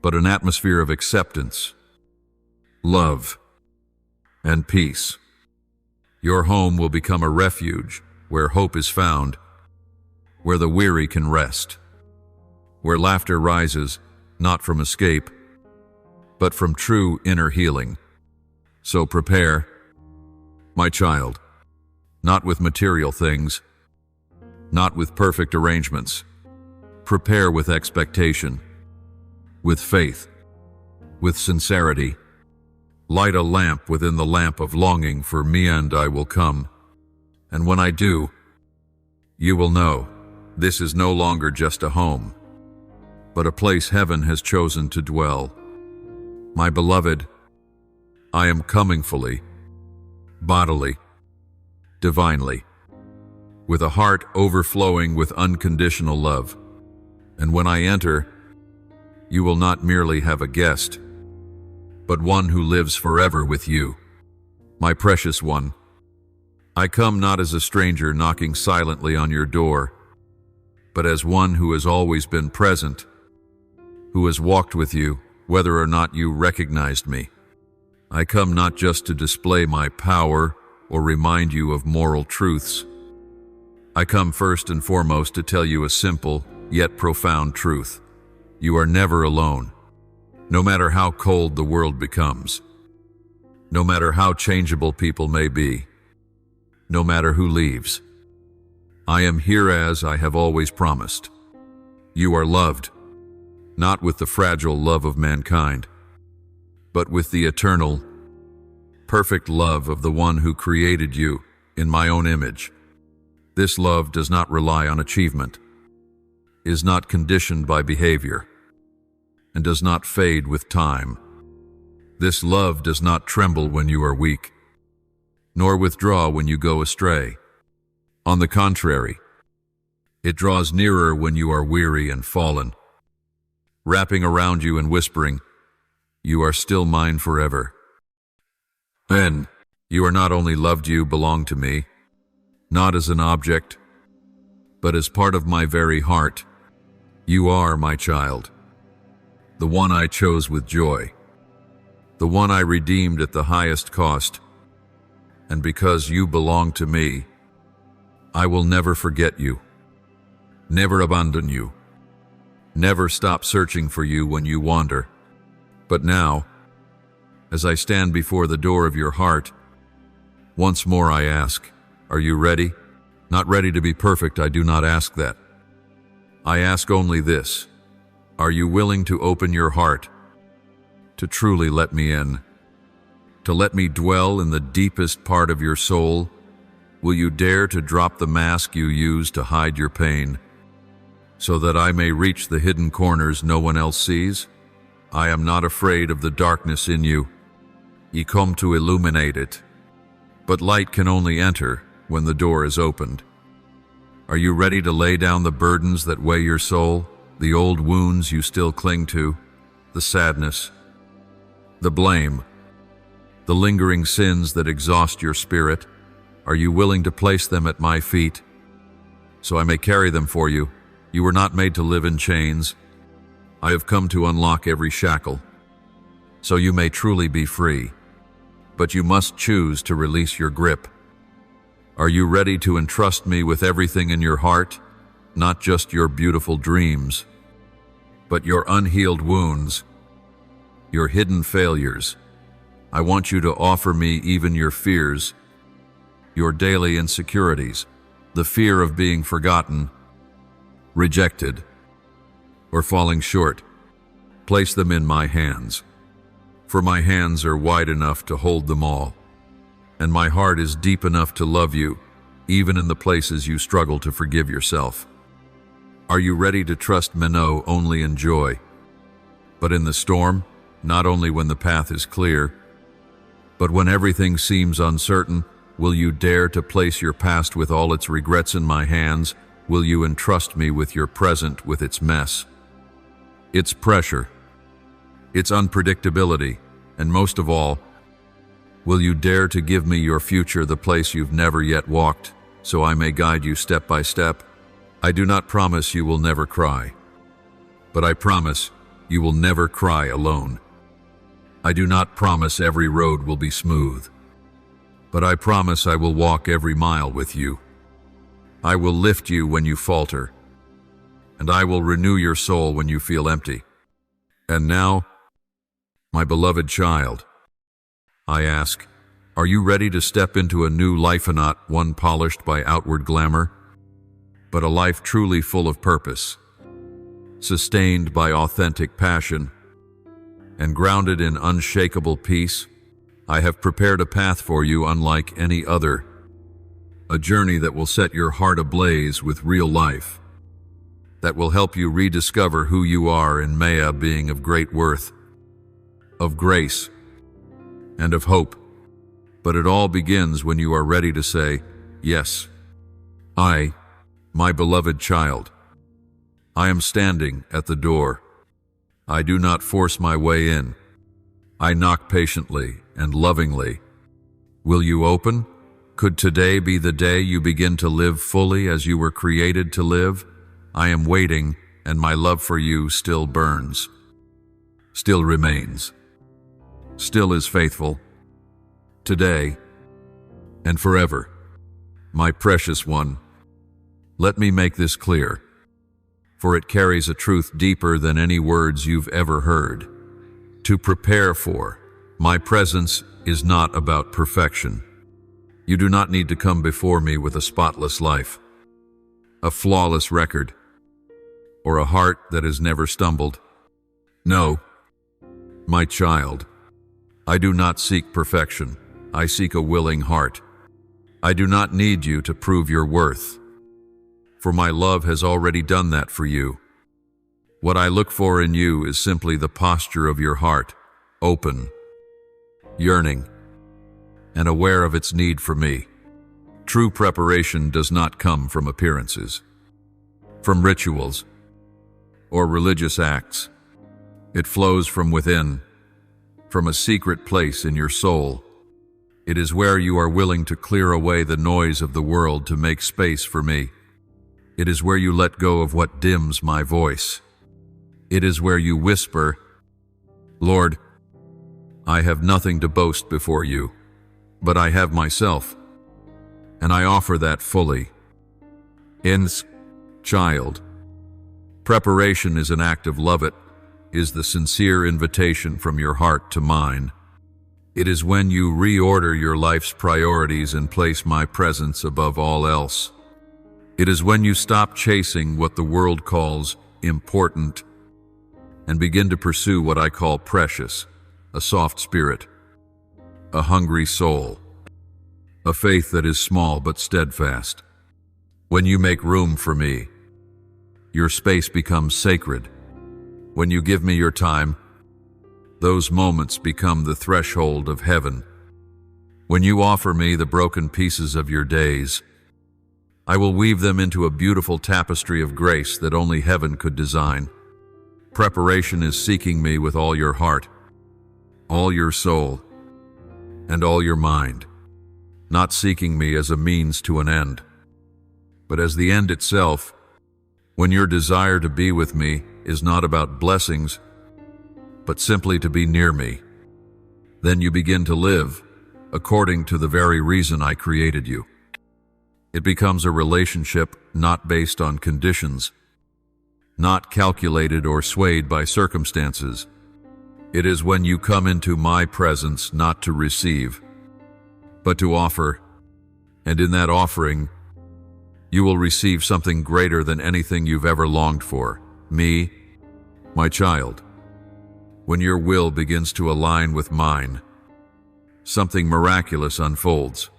but an atmosphere of acceptance, love, and peace. Your home will become a refuge where hope is found, where the weary can rest, where laughter rises not from escape, but from true inner healing. So prepare, my child, not with material things, not with perfect arrangements. Prepare with expectation, with faith, with sincerity. Light a lamp within the lamp of longing for me, and I will come. And when I do, you will know this is no longer just a home, but a place heaven has chosen to dwell. My beloved, I am coming fully, bodily, divinely, with a heart overflowing with unconditional love. And when I enter, you will not merely have a guest, but one who lives forever with you. My precious one, I come not as a stranger knocking silently on your door, but as one who has always been present, who has walked with you, whether or not you recognized me. I come not just to display my power or remind you of moral truths. I come first and foremost to tell you a simple, yet profound truth. You are never alone. No matter how cold the world becomes, no matter how changeable people may be, no matter who leaves, I am here as I have always promised. You are loved, not with the fragile love of mankind, but with the eternal, perfect love of the one who created you in my own image. This love does not rely on achievement, is not conditioned by behavior, and does not fade with time. This love does not tremble when you are weak, nor withdraw when you go astray. On the contrary, it draws nearer when you are weary and fallen, wrapping around you and whispering, "You are still mine forever." Then, you are not only loved, you belong to me, not as an object, but as part of my very heart. You are my child, the one I chose with joy, the one I redeemed at the highest cost. And because you belong to me, I will never forget you, never abandon you, never stop searching for you when you wander. But now, as I stand before the door of your heart, once more I ask, are you ready? Not ready to be perfect, I do not ask that. I ask only this: are you willing to open your heart, to truly let me in, to let me dwell in the deepest part of your soul? Will you dare to drop the mask you use to hide your pain, so that I may reach the hidden corners no one else sees? I am not afraid of the darkness in you. Ye come to illuminate it, but light can only enter when the door is opened. Are you ready to lay down the burdens that weigh your soul, the old wounds you still cling to, the sadness, the blame, the lingering sins that exhaust your spirit? Are you willing to place them at my feet, so I may carry them for you? You were not made to live in chains. I have come to unlock every shackle, so you may truly be free. But you must choose to release your grip. Are you ready to entrust me with everything in your heart? Not just your beautiful dreams, but your unhealed wounds, your hidden failures. I want you to offer me even your fears, your daily insecurities, the fear of being forgotten, rejected, or falling short. Place them in my hands, for my hands are wide enough to hold them all, and my heart is deep enough to love you, even in the places you struggle to forgive yourself. Are you ready to trust me not only in joy, but in the storm? Not only when the path is clear, but when everything seems uncertain? Will you dare to place your past with all its regrets in my hands? Will you entrust me with your present with its mess? its pressure, its unpredictability, and most of all, will you dare to give me your future, the place you've never yet walked, so I may guide you step by step? I do not promise you will never cry, but I promise you will never cry alone. I do not promise every road will be smooth, but I promise I will walk every mile with you. I will lift you when you falter, and I will renew your soul when you feel empty. And now, my beloved child, I ask, are you ready to step into a new life, and not one polished by outward glamour, but a life truly full of purpose, sustained by authentic passion, and grounded in unshakable peace? I have prepared a path for you unlike any other, a journey that will set your heart ablaze with real life, that will help you rediscover who you are in Maya, being of great worth, of grace, and of hope. But it all begins when you are ready to say, yes, my beloved child, I am standing at the door. I do not force my way in. I knock patiently and lovingly. Will you open? Could today be the day you begin to live fully as you were created to live? I am waiting, and my love for you still burns, still remains, still is faithful, today and forever. My precious one, let me make this clear, for it carries a truth deeper than any words you've ever heard. To prepare for my presence is not about perfection. You do not need to come before me with a spotless life, a flawless record, or a heart that has never stumbled. No, my child, I do not seek perfection. I seek a willing heart. I do not need you to prove your worth, for my love has already done that for you. What I look for in you is simply the posture of your heart, open, yearning, and aware of its need for me. True preparation does not come from appearances, from rituals, or religious acts. It flows from within, from a secret place in your soul. It is where you are willing to clear away the noise of the world to make space for me. It is where you let go of what dims my voice. It is where you whisper, Lord, I have nothing to boast before you, but I have myself, and I offer that fully. Child, preparation is an act of love. It is the sincere invitation from your heart to mine. It is when you reorder your life's priorities and place my presence above all else. It is when you stop chasing what the world calls important and begin to pursue what I call precious, a soft spirit, a hungry soul, a faith that is small but steadfast. When you make room for me, your space becomes sacred. When you give me your time, those moments become the threshold of heaven. When you offer me the broken pieces of your days, I will weave them into a beautiful tapestry of grace that only heaven could design. Preparation is seeking me with all your heart, all your soul, and all your mind, not seeking me as a means to an end, but as the end itself. When your desire to be with me is not about blessings, but simply to be near me, then you begin to live according to the very reason I created you. It becomes a relationship not based on conditions, not calculated or swayed by circumstances. It is when you come into my presence not to receive, but to offer, and in that offering, you will receive something greater than anything you've ever longed for, me, my child. When your will begins to align with mine, something miraculous unfolds.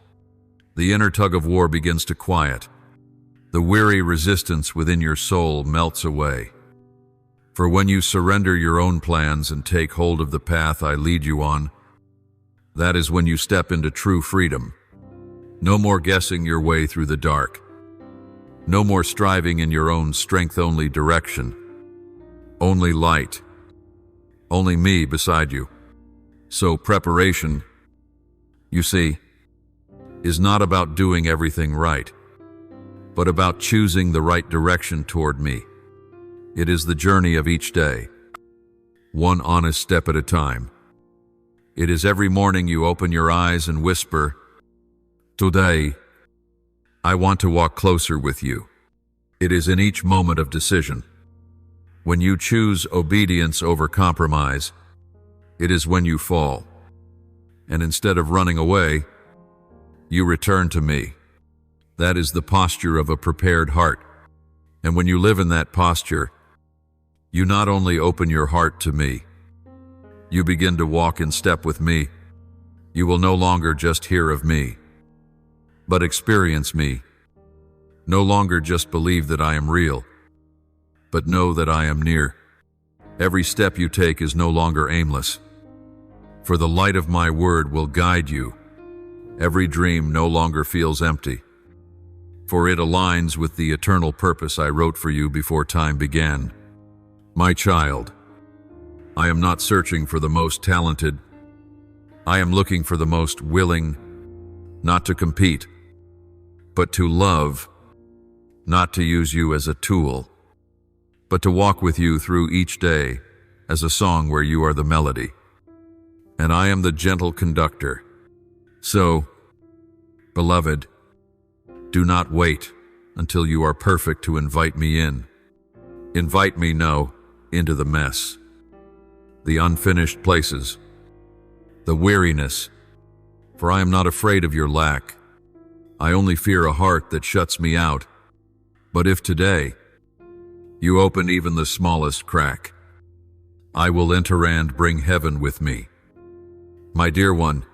The inner tug-of-war begins to quiet. The weary resistance within your soul melts away. For when you surrender your own plans and take hold of the path I lead you on, that is when you step into true freedom. No more guessing your way through the dark. No more striving in your own strength-only direction. only light, only me beside you. So preparation, you see, is not about doing everything right, but about choosing the right direction toward me. It is the journey of each day, one honest step at a time. It is every morning you open your eyes and whisper, "Today, I want to walk closer with you." It is in each moment of decision. When you choose obedience over compromise, it is when you fall. And instead of running away, you return to me. That is the posture of a prepared heart. And when you live in that posture, you not only open your heart to me, you begin to walk in step with me. You will no longer just hear of me, but experience me. No longer just believe that I am real, but know that I am near. Every step you take is no longer aimless, for the light of my word will guide you. Every dream no longer feels empty, for it aligns with the eternal purpose I wrote for you before time began. My child, I am not searching for the most talented. I am looking for the most willing, not to compete, but to love, not to use you as a tool, but to walk with you through each day as a song where you are the melody, and I am the gentle conductor. So, beloved, do not wait until you are perfect to invite me in. Invite me now into the mess, the unfinished places, the weariness, for I am not afraid of your lack. I only fear a heart that shuts me out. But if today you open even the smallest crack, I will enter and bring heaven with me. My dear one,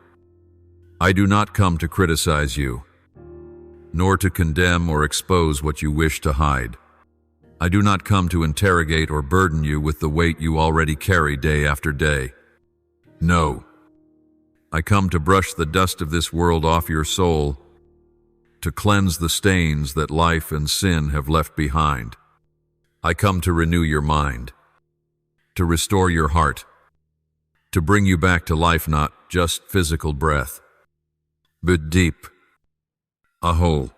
I do not come to criticize you, nor to condemn or expose what you wish to hide. I do not come to interrogate or burden you with the weight you already carry day after day. No, I come to brush the dust of this world off your soul, to cleanse the stains that life and sin have left behind. I come to renew your mind, to restore your heart, to bring you back to life, not just physical breath, but deep, a whole,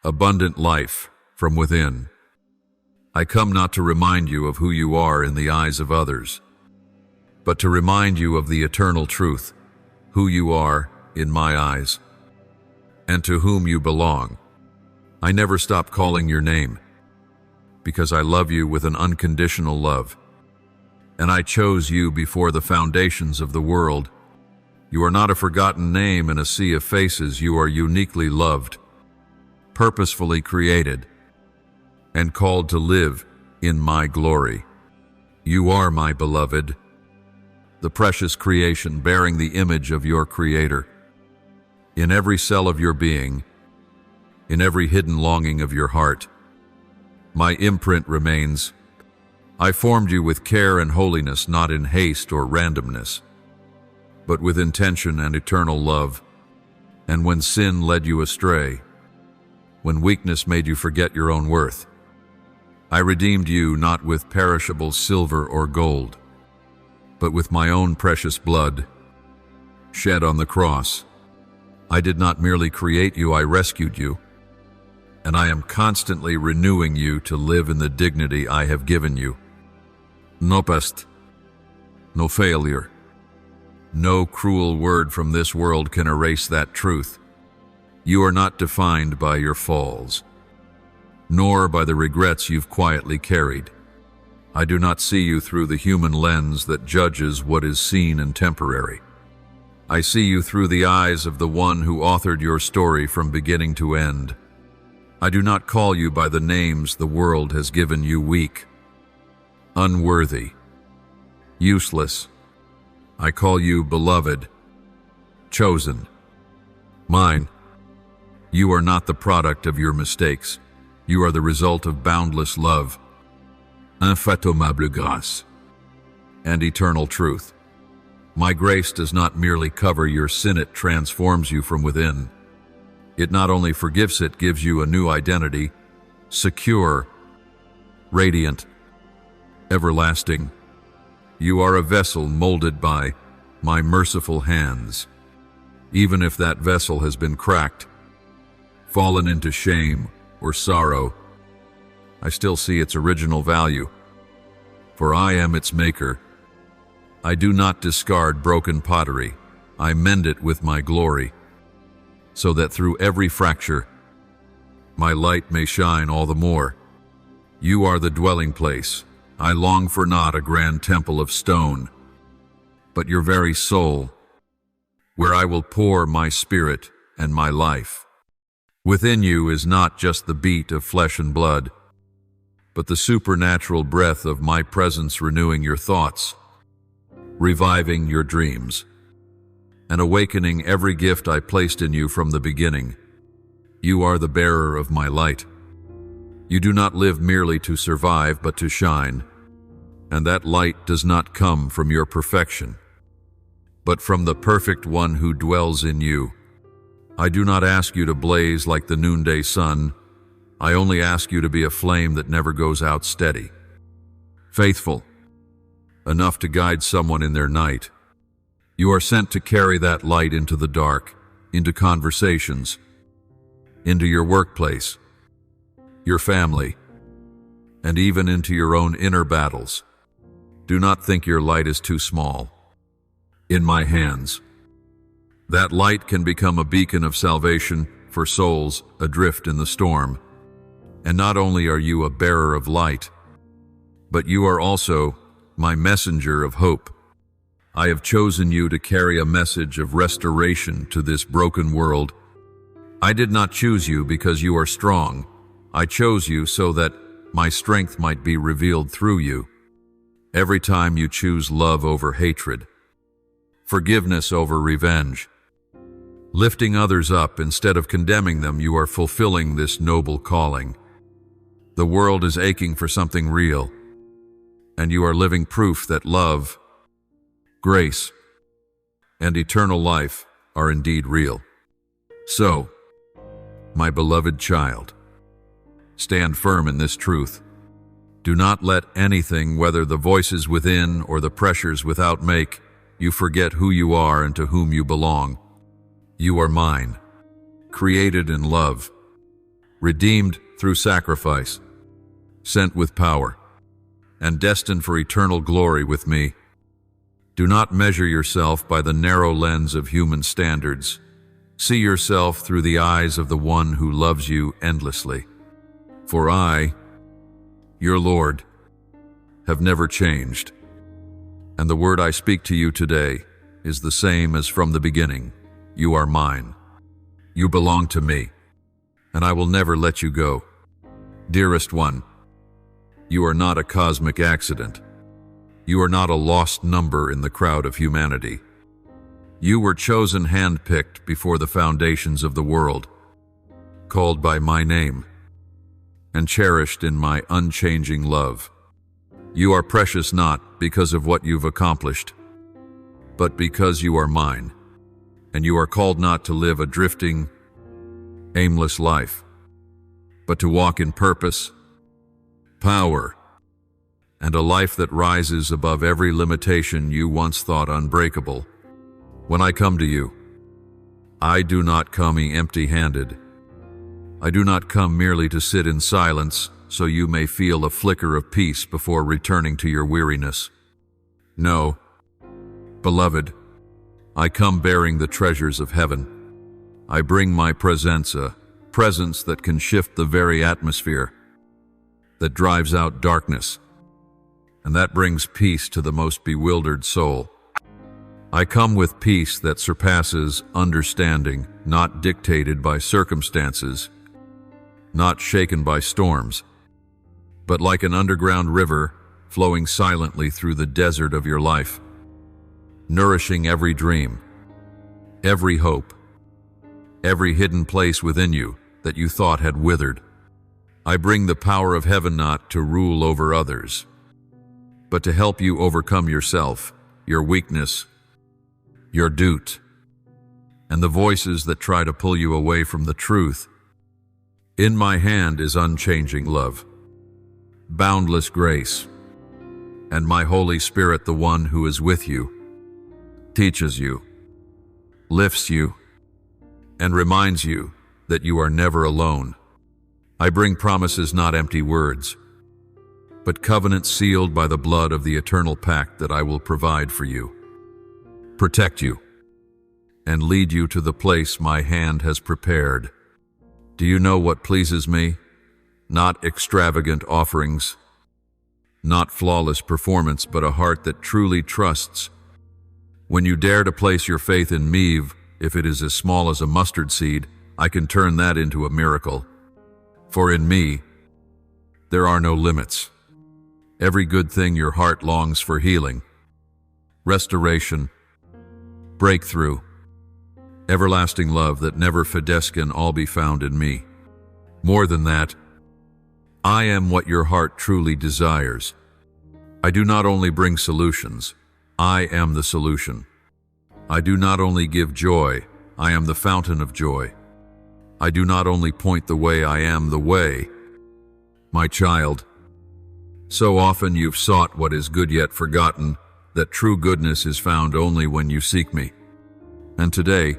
abundant life from within. I come not to remind you of who you are in the eyes of others, but to remind you of the eternal truth, who you are in my eyes, and to whom you belong. I never stop calling your name, because I love you with an unconditional love, and I chose you before the foundations of the world. You are not a forgotten name in a sea of faces. You are uniquely loved, purposefully created, and called to live in my glory. You are my beloved, the precious creation bearing the image of your Creator. In every cell of your being, in every hidden longing of your heart, my imprint remains. I formed you with care and holiness, not in haste or randomness, but with intention and eternal love. And when sin led you astray, when weakness made you forget your own worth, I redeemed you not with perishable silver or gold, but with my own precious blood, shed on the cross. I did not merely create you, I rescued you, and I am constantly renewing you to live in the dignity I have given you. No past, no failure, no cruel word from this world can erase that truth. You are not defined by your falls, nor by the regrets you've quietly carried. I do not see you through the human lens that judges what is seen and temporary. I see you through the eyes of the one who authored your story from beginning to end. I do not call you by the names the world has given you: weak, unworthy, useless. I call you beloved, chosen, mine. You are not the product of your mistakes. You are the result of boundless love, infatigable grâce, and eternal truth. My grace does not merely cover your sin, it transforms you from within. It not only forgives, it gives you a new identity, secure, radiant, everlasting. You are a vessel molded by my merciful hands. Even if that vessel has been cracked, fallen into shame or sorrow, I still see its original value, for I am its maker. I do not discard broken pottery, I mend it with my glory, so that through every fracture, my light may shine all the more. You are the dwelling place. I long for not a grand temple of stone, but your very soul, where I will pour my spirit and my life. Within you is not just the beat of flesh and blood, but the supernatural breath of my presence renewing your thoughts, reviving your dreams, and awakening every gift I placed in you from the beginning. You are the bearer of my light. You do not live merely to survive, but to shine, and that light does not come from your perfection, but from the perfect one who dwells in you. I do not ask you to blaze like the noonday sun. I only ask you to be a flame that never goes out, steady, faithful, enough to guide someone in their night. You are sent to carry that light into the dark, into conversations, into your workplace, your family, and even into your own inner battles. Do not think your light is too small. In my hands, that light can become a beacon of salvation for souls adrift in the storm. And not only are you a bearer of light, but you are also my messenger of hope. I have chosen you to carry a message of restoration to this broken world. I did not choose you because you are strong. I chose you so that my strength might be revealed through you. Every time you choose love over hatred, forgiveness over revenge, lifting others up instead of condemning them, you are fulfilling this noble calling. The world is aching for something real, and you are living proof that love, grace, and eternal life are indeed real. So, my beloved child, stand firm in this truth. Do not let anything, whether the voices within or the pressures without, make you forget who you are and to whom you belong. You are mine, created in love, redeemed through sacrifice, sent with power, and destined for eternal glory with me. Do not measure yourself by the narrow lens of human standards. See yourself through the eyes of the one who loves you endlessly. For I, your Lord, have never changed, and the word I speak to you today is the same as from the beginning. You are mine. You belong to me, and I will never let you go. Dearest one, you are not a cosmic accident. You are not a lost number in the crowd of humanity. You were chosen, handpicked before the foundations of the world, called by my name, and cherished in my unchanging love. You are precious not because of what you've accomplished, but because you are mine, and you are called not to live a drifting, aimless life, but to walk in purpose, power, and a life that rises above every limitation you once thought unbreakable. When I come to you, I do not come empty-handed. I do not come merely to sit in silence so you may feel a flicker of peace before returning to your weariness. No, beloved, I come bearing the treasures of heaven. I bring my presence, a presence that can shift the very atmosphere, that drives out darkness, and that brings peace to the most bewildered soul. I come with peace that surpasses understanding, not dictated by circumstances, not shaken by storms, but like an underground river flowing silently through the desert of your life, nourishing every dream, every hope, every hidden place within you that you thought had withered. I bring the power of heaven not to rule over others, but to help you overcome yourself, your weakness, your doubt, and the voices that try to pull you away from the truth. In my hand is unchanging love, boundless grace, and my Holy Spirit, the one who is with you, teaches you, lifts you, and reminds you that you are never alone. I bring promises, not empty words, but covenants sealed by the blood of the eternal pact that I will provide for you, protect you, and lead you to the place my hand has prepared. Do you know what pleases me? Not extravagant offerings, not flawless performance, but a heart that truly trusts. When you dare to place your faith in me, if it is as small as a mustard seed, I can turn that into a miracle. For in me, there are no limits. Every good thing your heart longs for: healing, restoration, breakthrough, everlasting love that never fades, can all be found in me. More than that, I am what your heart truly desires. I do not only bring solutions, I am the solution. I do not only give joy, I am the fountain of joy. I do not only point the way, I am the way. My child, so often you've sought what is good yet forgotten that true goodness is found only when you seek me. And today,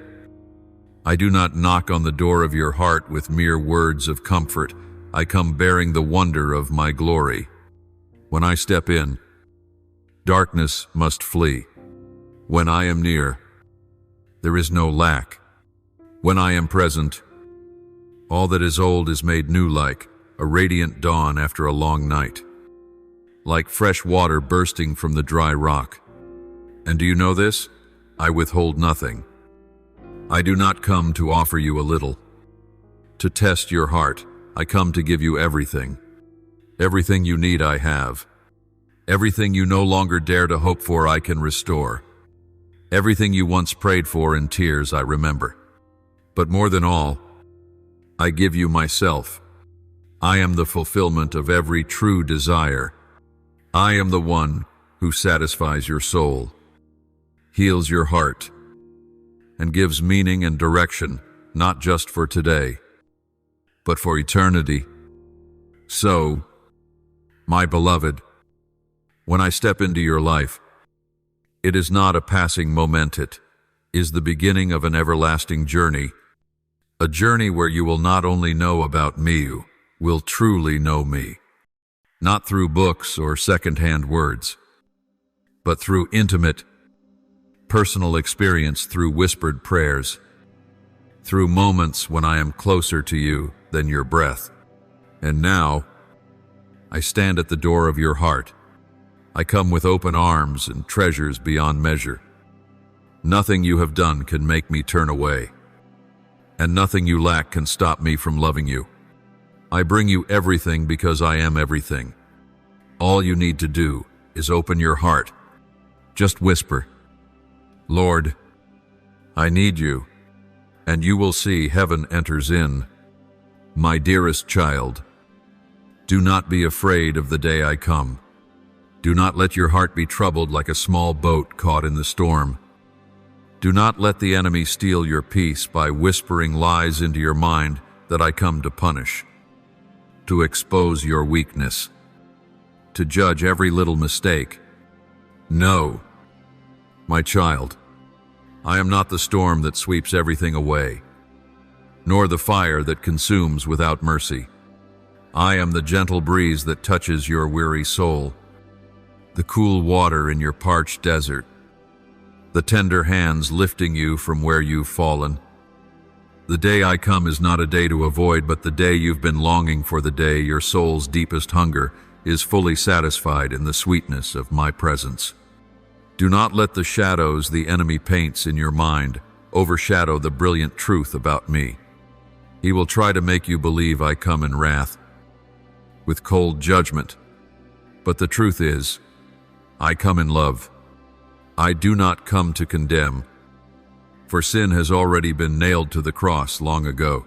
I do not knock on the door of your heart with mere words of comfort. I come bearing the wonder of my glory. When I step in, darkness must flee. When I am near, there is no lack. When I am present, all that is old is made new, like a radiant dawn after a long night, like fresh water bursting from the dry rock. And do you know this? I withhold nothing. I do not come to offer you a little. To test your heart, I come to give you everything. Everything you need I have. Everything you no longer dare to hope for I can restore. Everything you once prayed for in tears I remember. But more than all, I give you myself. I am the fulfillment of every true desire. I am the one who satisfies your soul, heals your heart, and gives meaning and direction, not just for today, but for eternity. So, my beloved, when I step into your life, it is not a passing moment, it is the beginning of an everlasting journey, a journey where you will not only know about me, you will truly know me, not through books or second-hand words, but through intimate, personal experience, through whispered prayers, through moments when I am closer to you than your breath. And now, I stand at the door of your heart. I come with open arms and treasures beyond measure. Nothing you have done can make me turn away, and nothing you lack can stop me from loving you. I bring you everything because I am everything. All you need to do is open your heart. Just whisper, Lord, I need you, and you will see heaven enters in. My dearest child, do not be afraid of the day I come. Do not let your heart be troubled like a small boat caught in the storm. Do not let the enemy steal your peace by whispering lies into your mind that I come to punish, to expose your weakness, to judge every little mistake. No, my child, I am not the storm that sweeps everything away, nor the fire that consumes without mercy. I am the gentle breeze that touches your weary soul, the cool water in your parched desert, the tender hands lifting you from where you've fallen. The day I come is not a day to avoid, but the day you've been longing for, the day your soul's deepest hunger is fully satisfied in the sweetness of my presence. Do not let the shadows the enemy paints in your mind overshadow the brilliant truth about me. He will try to make you believe I come in wrath, with cold judgment, but the truth is, I come in love. I do not come to condemn, for sin has already been nailed to the cross long ago.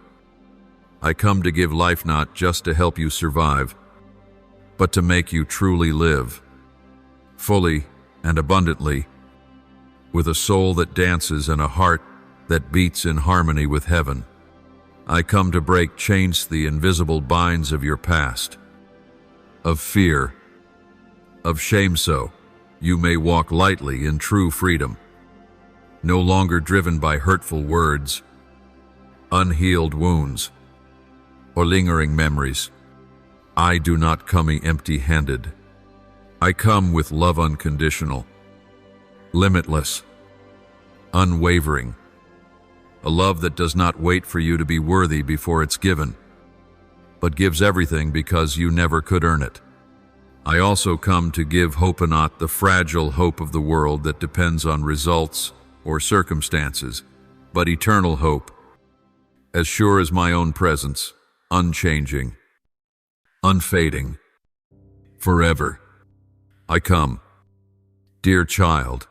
I come to give life, not just to help you survive, but to make you truly live, fully and abundantly, with a soul that dances and a heart that beats in harmony with heaven. I come to break chains, the invisible binds of your past, of fear, of shame so you may walk lightly in true freedom, no longer driven by hurtful words, unhealed wounds, or lingering memories. I do not come empty-handed. I come with love unconditional, limitless, unwavering, a love that does not wait for you to be worthy before it's given, but gives everything because you never could earn it. I also come to give hope, and not the fragile hope of the world that depends on results or circumstances, but eternal hope, as sure as my own presence, unchanging, unfading, forever. I come, dear child,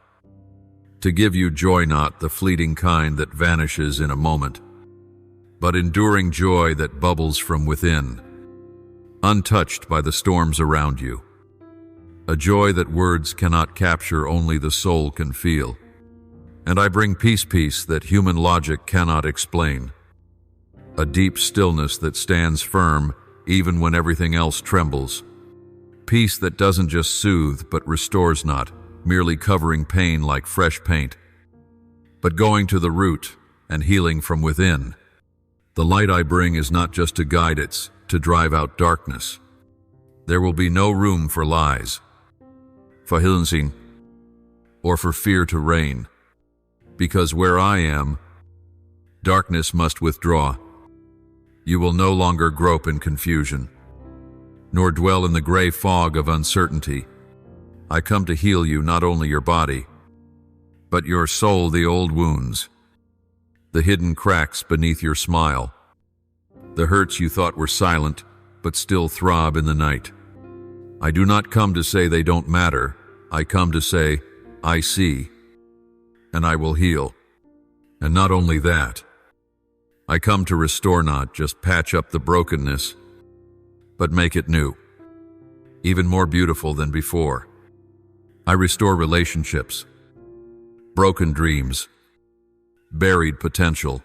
to give you joy, not the fleeting kind that vanishes in a moment, but enduring joy that bubbles from within, untouched by the storms around you. A joy that words cannot capture, only the soul can feel. And I bring peace that human logic cannot explain. A deep stillness that stands firm even when everything else trembles. Peace that doesn't just soothe but restores, not merely covering pain like fresh paint, but going to the root and healing from within. The light I bring is not just to guide, it's to drive out darkness. There will be no room for lies, for Hinsing, or for fear to reign, because where I am, darkness must withdraw. You will no longer grope in confusion, nor dwell in the gray fog of uncertainty. I come to heal you, not only your body, but your soul, the old wounds, the hidden cracks beneath your smile, the hurts you thought were silent but still throb in the night. I do not come to say they don't matter. I come to say, I see, and I will heal. And not only that, I come to restore, not just patch up the brokenness, but make it new, even more beautiful than before. I restore relationships, broken dreams, buried potential,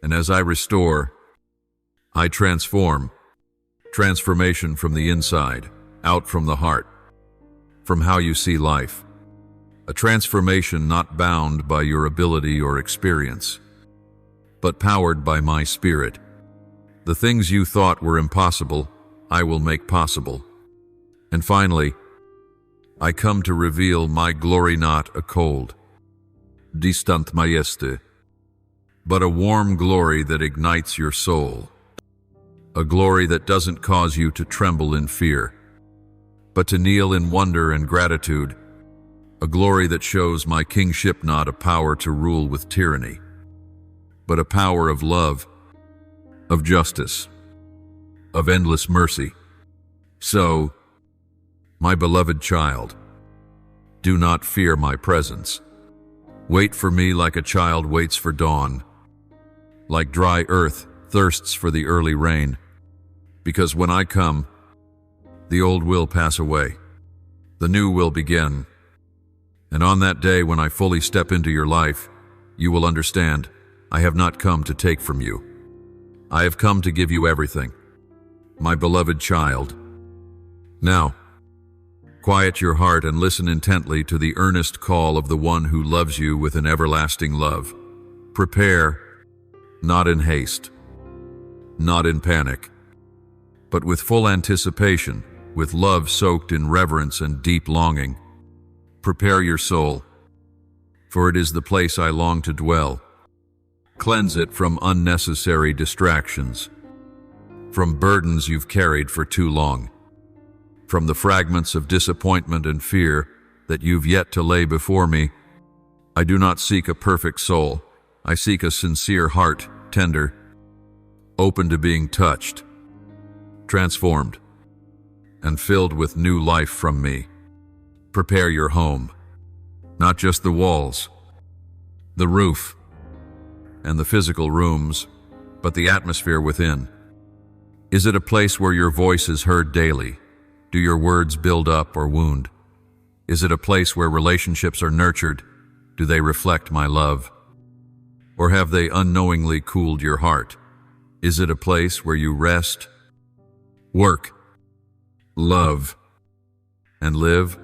and as I restore, I transform. Transformation from the inside, out from the heart, from how you see life. A transformation not bound by your ability or experience, but powered by my spirit. The things you thought were impossible, I will make possible. And finally, I come to reveal my glory, not a cold, distant majesty, but a warm glory that ignites your soul. A glory that doesn't cause you to tremble in fear, but to kneel in wonder and gratitude. A glory that shows my kingship, not a power to rule with tyranny, but a power of love, of justice, of endless mercy. So, my beloved child, do not fear my presence. Wait for me like a child waits for dawn, like dry earth thirsts for the early rain. Because when I come, the old will pass away, the new will begin. And on that day when I fully step into your life, you will understand, I have not come to take from you. I have come to give you everything, my beloved child. Now, quiet your heart and listen intently to the earnest call of the one who loves you with an everlasting love. Prepare, not in haste, not in panic, but with full anticipation, with love soaked in reverence and deep longing. Prepare your soul, for it is the place I long to dwell. Cleanse it from unnecessary distractions, from burdens you've carried for too long, from the fragments of disappointment and fear that you've yet to lay before me. I do not seek a perfect soul. I seek a sincere heart, tender, open to being touched, transformed, and filled with new life from me. Prepare your home, not just the walls, the roof, and the physical rooms, but the atmosphere within. Is it a place where your voice is heard daily? Do your words build up or wound? Is it a place where relationships are nurtured? Do they reflect my love? Or have they unknowingly cooled your heart? Is it a place where you rest, work, love, and live,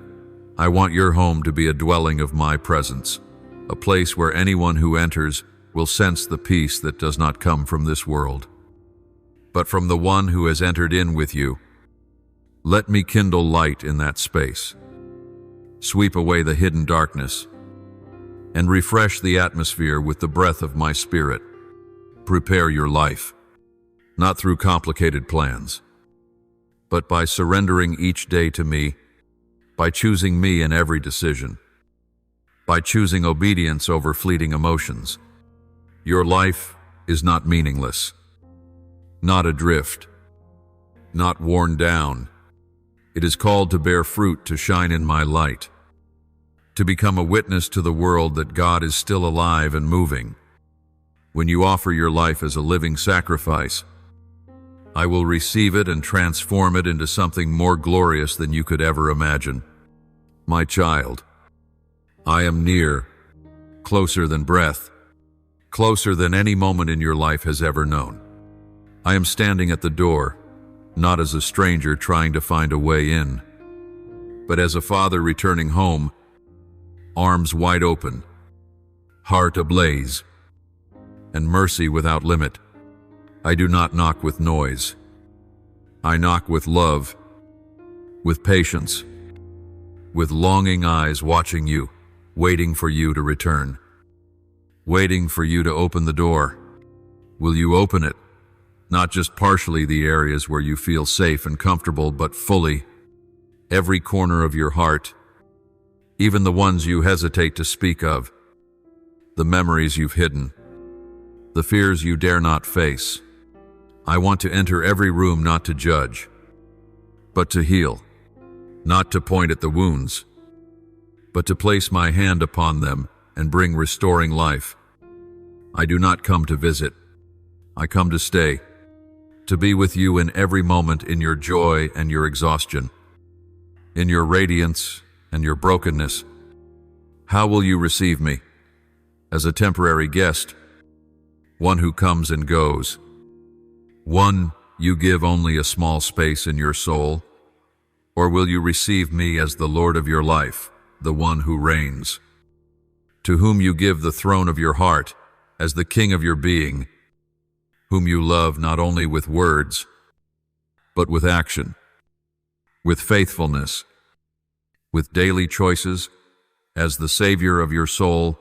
I want your home to be a dwelling of my presence, a place where anyone who enters will sense the peace that does not come from this world, but from the one who has entered in with you. Let me kindle light in that space, sweep away the hidden darkness, and refresh the atmosphere with the breath of my spirit. Prepare your life, not through complicated plans, but by surrendering each day to me, by choosing me in every decision, by choosing obedience over fleeting emotions. Your life is not meaningless, not adrift, not worn down. It is called to bear fruit, to shine in my light, to become a witness to the world that God is still alive and moving. When you offer your life as a living sacrifice, I will receive it and transform it into something more glorious than you could ever imagine. My child, I am near, closer than breath, closer than any moment in your life has ever known. I am standing at the door, not as a stranger trying to find a way in, but as a father returning home, arms wide open, heart ablaze, and mercy without limit. I do not knock with noise. I knock with love, with patience, with longing eyes watching you, waiting for you to return, waiting for you to open the door. Will you open it? Not just partially the areas where you feel safe and comfortable, but fully, every corner of your heart, even the ones you hesitate to speak of, the memories you've hidden, the fears you dare not face. I want to enter every room not to judge, but to heal, not to point at the wounds, but to place my hand upon them and bring restoring life. I do not come to visit. I come to stay, to be with you in every moment, in your joy and your exhaustion, in your radiance and your brokenness. How will you receive me? As a temporary guest, one who comes and goes, one you give only a small space in your soul? Or will you receive me as the Lord of your life, the one who reigns, to whom you give the throne of your heart, as the king of your being, whom you love not only with words, but with action, with faithfulness, with daily choices, as the Savior of your soul,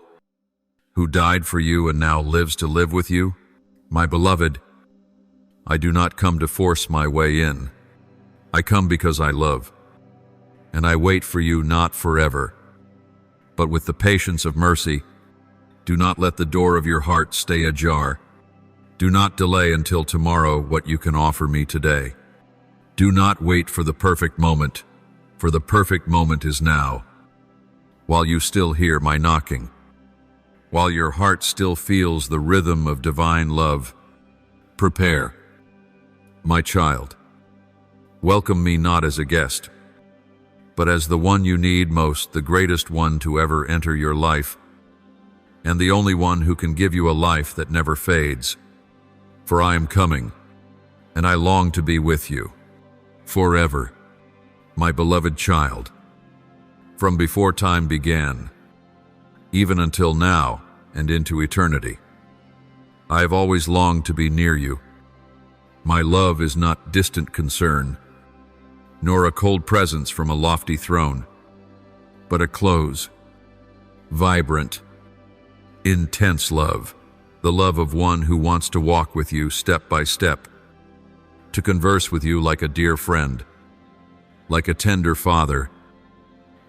who died for you and now lives to live with you? My beloved, I do not come to force my way in. I come because I love, and I wait for you not forever, but with the patience of mercy. Do not let the door of your heart stay ajar. Do not delay until tomorrow what you can offer me today. Do not wait for the perfect moment, for the perfect moment is now. While you still hear my knocking, while your heart still feels the rhythm of divine love, prepare. My child, welcome me not as a guest, but as the one you need most, the greatest one to ever enter your life, and the only one who can give you a life that never fades. For I am coming, and I long to be with you forever, my beloved child. From before time began, even until now and into eternity, I have always longed to be near you. My love is not distant concern, nor a cold presence from a lofty throne, but a close, vibrant, intense love, the love of one who wants to walk with you step by step, to converse with you like a dear friend, like a tender father,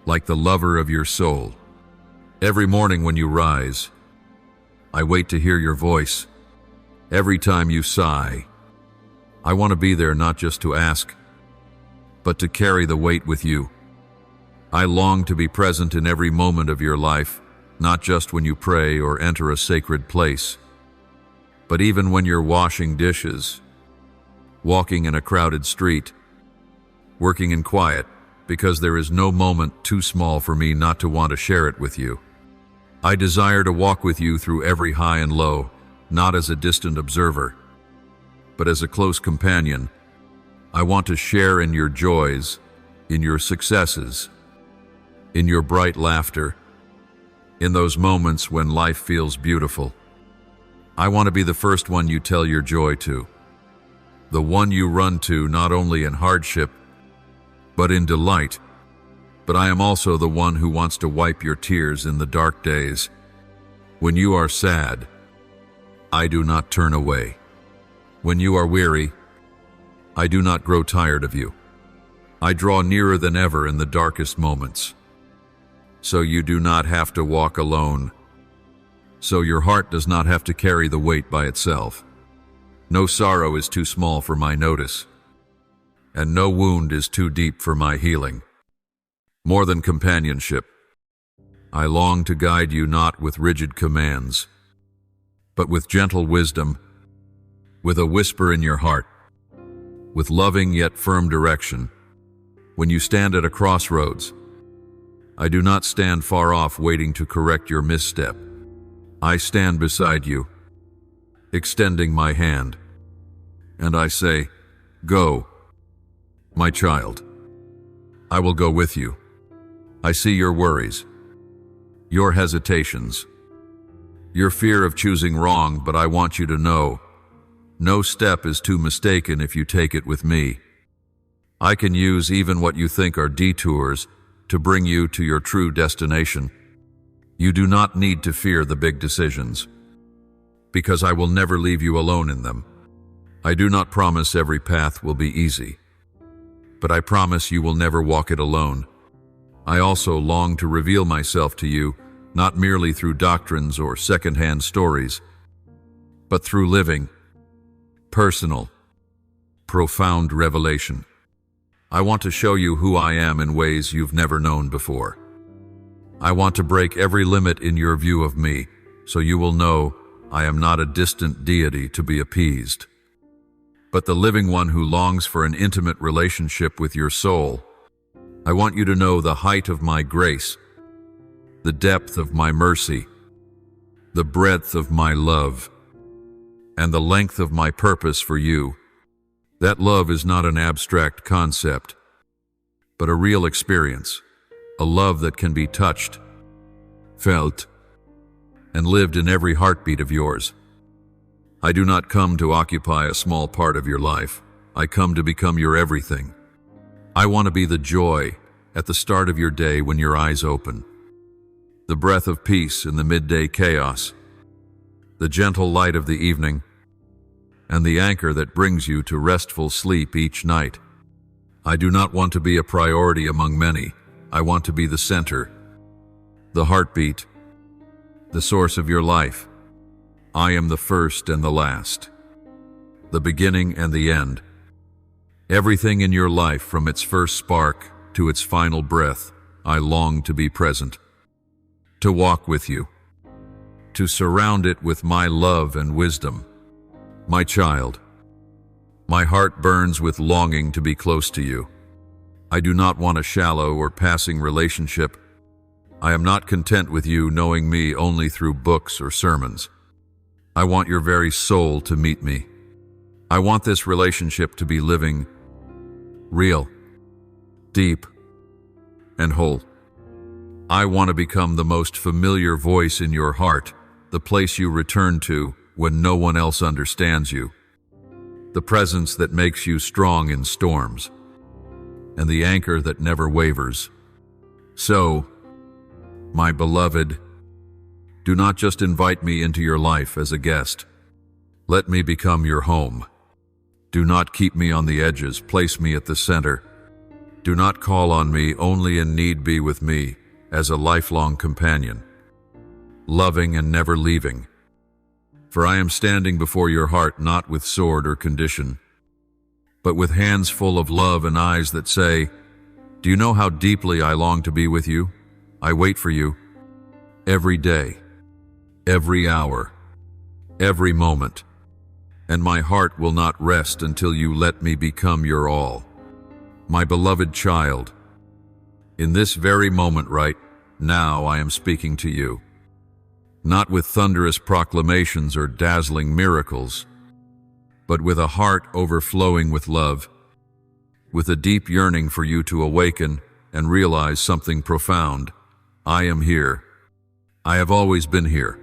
like the lover of your soul. Every morning when you rise, I wait to hear your voice. Every time you sigh, I want to be there not just to ask, but to carry the weight with you. I long to be present in every moment of your life, not just when you pray or enter a sacred place, but even when you're washing dishes, walking in a crowded street, working in quiet, because there is no moment too small for me not to want to share it with you. I desire to walk with you through every high and low, not as a distant observer, but as a close companion. I want to share in your joys, in your successes, in your bright laughter, in those moments when life feels beautiful. I want to be the first one you tell your joy to, the one you run to not only in hardship, but in delight. But I am also the one who wants to wipe your tears in the dark days. When you are sad, I do not turn away. When you are weary, I do not grow tired of you. I draw nearer than ever in the darkest moments. So you do not have to walk alone. So your heart does not have to carry the weight by itself. No sorrow is too small for my notice, and no wound is too deep for my healing. More than companionship, I long to guide you not with rigid commands, but with gentle wisdom, with a whisper in your heart, with loving yet firm direction. When you stand at a crossroads, I do not stand far off waiting to correct your misstep. I stand beside you, extending my hand, and I say, "Go, my child." I will go with you. I see your worries, your hesitations, your fear of choosing wrong, but I want you to know, no step is too mistaken if you take it with me. I can use even what you think are detours to bring you to your true destination. You do not need to fear the big decisions, because I will never leave you alone in them. I do not promise every path will be easy, but I promise you will never walk it alone. I also long to reveal myself to you, not merely through doctrines or second-hand stories, but through living, personal, profound revelation. I want to show you who I am in ways you've never known before. I want to break every limit in your view of me, so you will know I am not a distant deity to be appeased, but the living one who longs for an intimate relationship with your soul. I want you to know the height of my grace, the depth of my mercy, the breadth of my love, and the length of my purpose for you. That love is not an abstract concept, but a real experience, a love that can be touched, felt, and lived in every heartbeat of yours. I do not come to occupy a small part of your life. I come to become your everything. I want to be the joy at the start of your day when your eyes open, the breath of peace in the midday chaos, the gentle light of the evening, and the anchor that brings you to restful sleep each night. I do not want to be a priority among many. I want to be the center, the heartbeat, the source of your life. I am the first and the last, the beginning and the end. Everything in your life, from its first spark to its final breath, I long to be present, to walk with you, to surround it with my love and wisdom. My child, my heart burns with longing to be close to you. I do not want a shallow or passing relationship. I am not content with you knowing me only through books or sermons. I want your very soul to meet me. I want this relationship to be living, real, deep, and whole. I want to become the most familiar voice in your heart, the place you return to when no one else understands you, the presence that makes you strong in storms, and the anchor that never wavers. So, my beloved, do not just invite me into your life as a guest. Let me become your home. Do not keep me on the edges, place me at the center. Do not call on me only in need be with me as a lifelong companion, loving and never leaving. For I am standing before your heart not with sword or condition, but with hands full of love and eyes that say, "Do you know how deeply I long to be with you? I wait for you every day, every hour, every moment, and my heart will not rest until you let me become your all." My beloved child, in this very moment right now I am speaking to you, not with thunderous proclamations or dazzling miracles, but with a heart overflowing with love, with a deep yearning for you to awaken and realize something profound. I am here. I have always been here.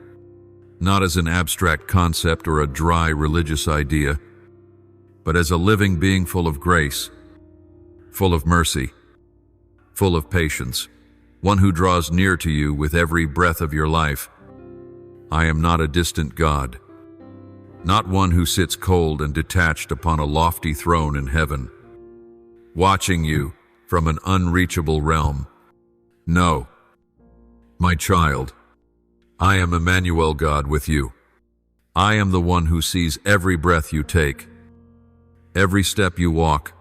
Not as an abstract concept or a dry religious idea, but as a living being full of grace, full of mercy, full of patience, one who draws near to you with every breath of your life. I am not a distant God, not one who sits cold and detached upon a lofty throne in heaven, watching you from an unreachable realm. No, my child, I am Emmanuel, God with you. I am the one who sees every breath you take, every step you walk,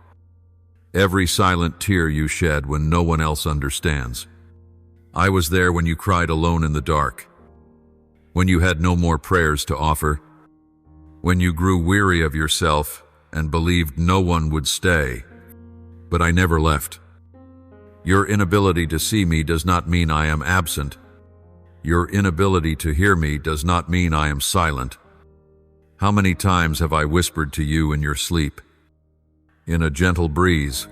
every silent tear you shed when no one else understands. I was there when you cried alone in the dark, when you had no more prayers to offer, when you grew weary of yourself and believed no one would stay. But I never left. Your inability to see me does not mean I am absent. Your inability to hear me does not mean I am silent. How many times have I whispered to you in your sleep, in a gentle breeze,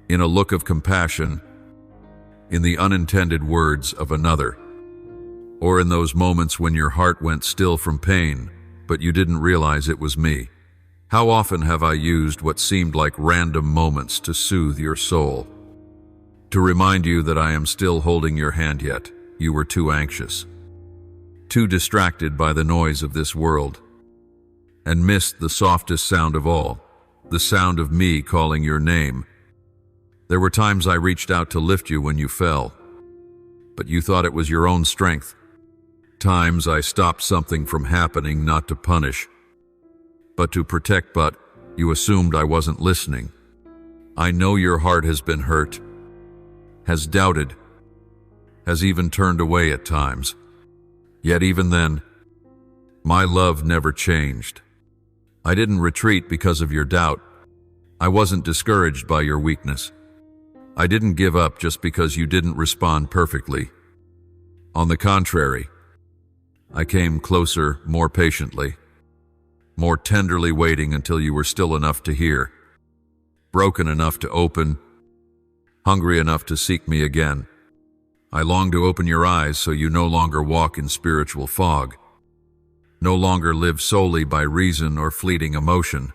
in a look of compassion, in the unintended words of another, or in those moments when your heart went still from pain, but you didn't realize it was me? How often have I used what seemed like random moments to soothe your soul, to remind you that I am still holding your hand, yet you were too anxious, too distracted by the noise of this world, and missed the softest sound of all, the sound of me calling your name. There were times I reached out to lift you when you fell, but you thought it was your own strength. Times I stopped something from happening not to punish, but to protect, but you assumed I wasn't listening. I know your heart has been hurt, has doubted, has even turned away at times. Yet even then, my love never changed. I didn't retreat because of your doubt. I wasn't discouraged by your weakness. I didn't give up just because you didn't respond perfectly. On the contrary, I came closer more patiently, more tenderly, waiting until you were still enough to hear, broken enough to open, hungry enough to seek me again. I long to open your eyes so you no longer walk in spiritual fog, no longer live solely by reason or fleeting emotion,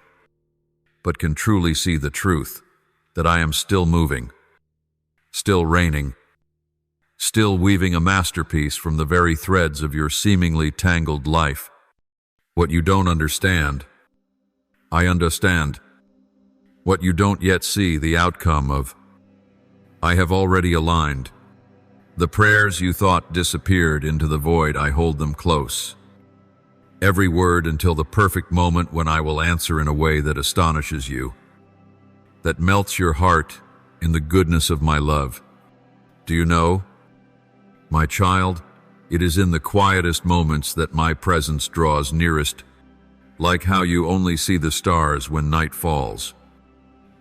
but can truly see the truth that I am still moving, still reigning, still weaving a masterpiece from the very threads of your seemingly tangled life. What you don't understand, I understand. What you don't yet see the outcome of, I have already aligned. The prayers you thought disappeared into the void, I hold them close. Every word until the perfect moment when I will answer in a way that astonishes you, that melts your heart in the goodness of my love. Do you know, my child, it is in the quietest moments that my presence draws nearest, like how you only see the stars when night falls,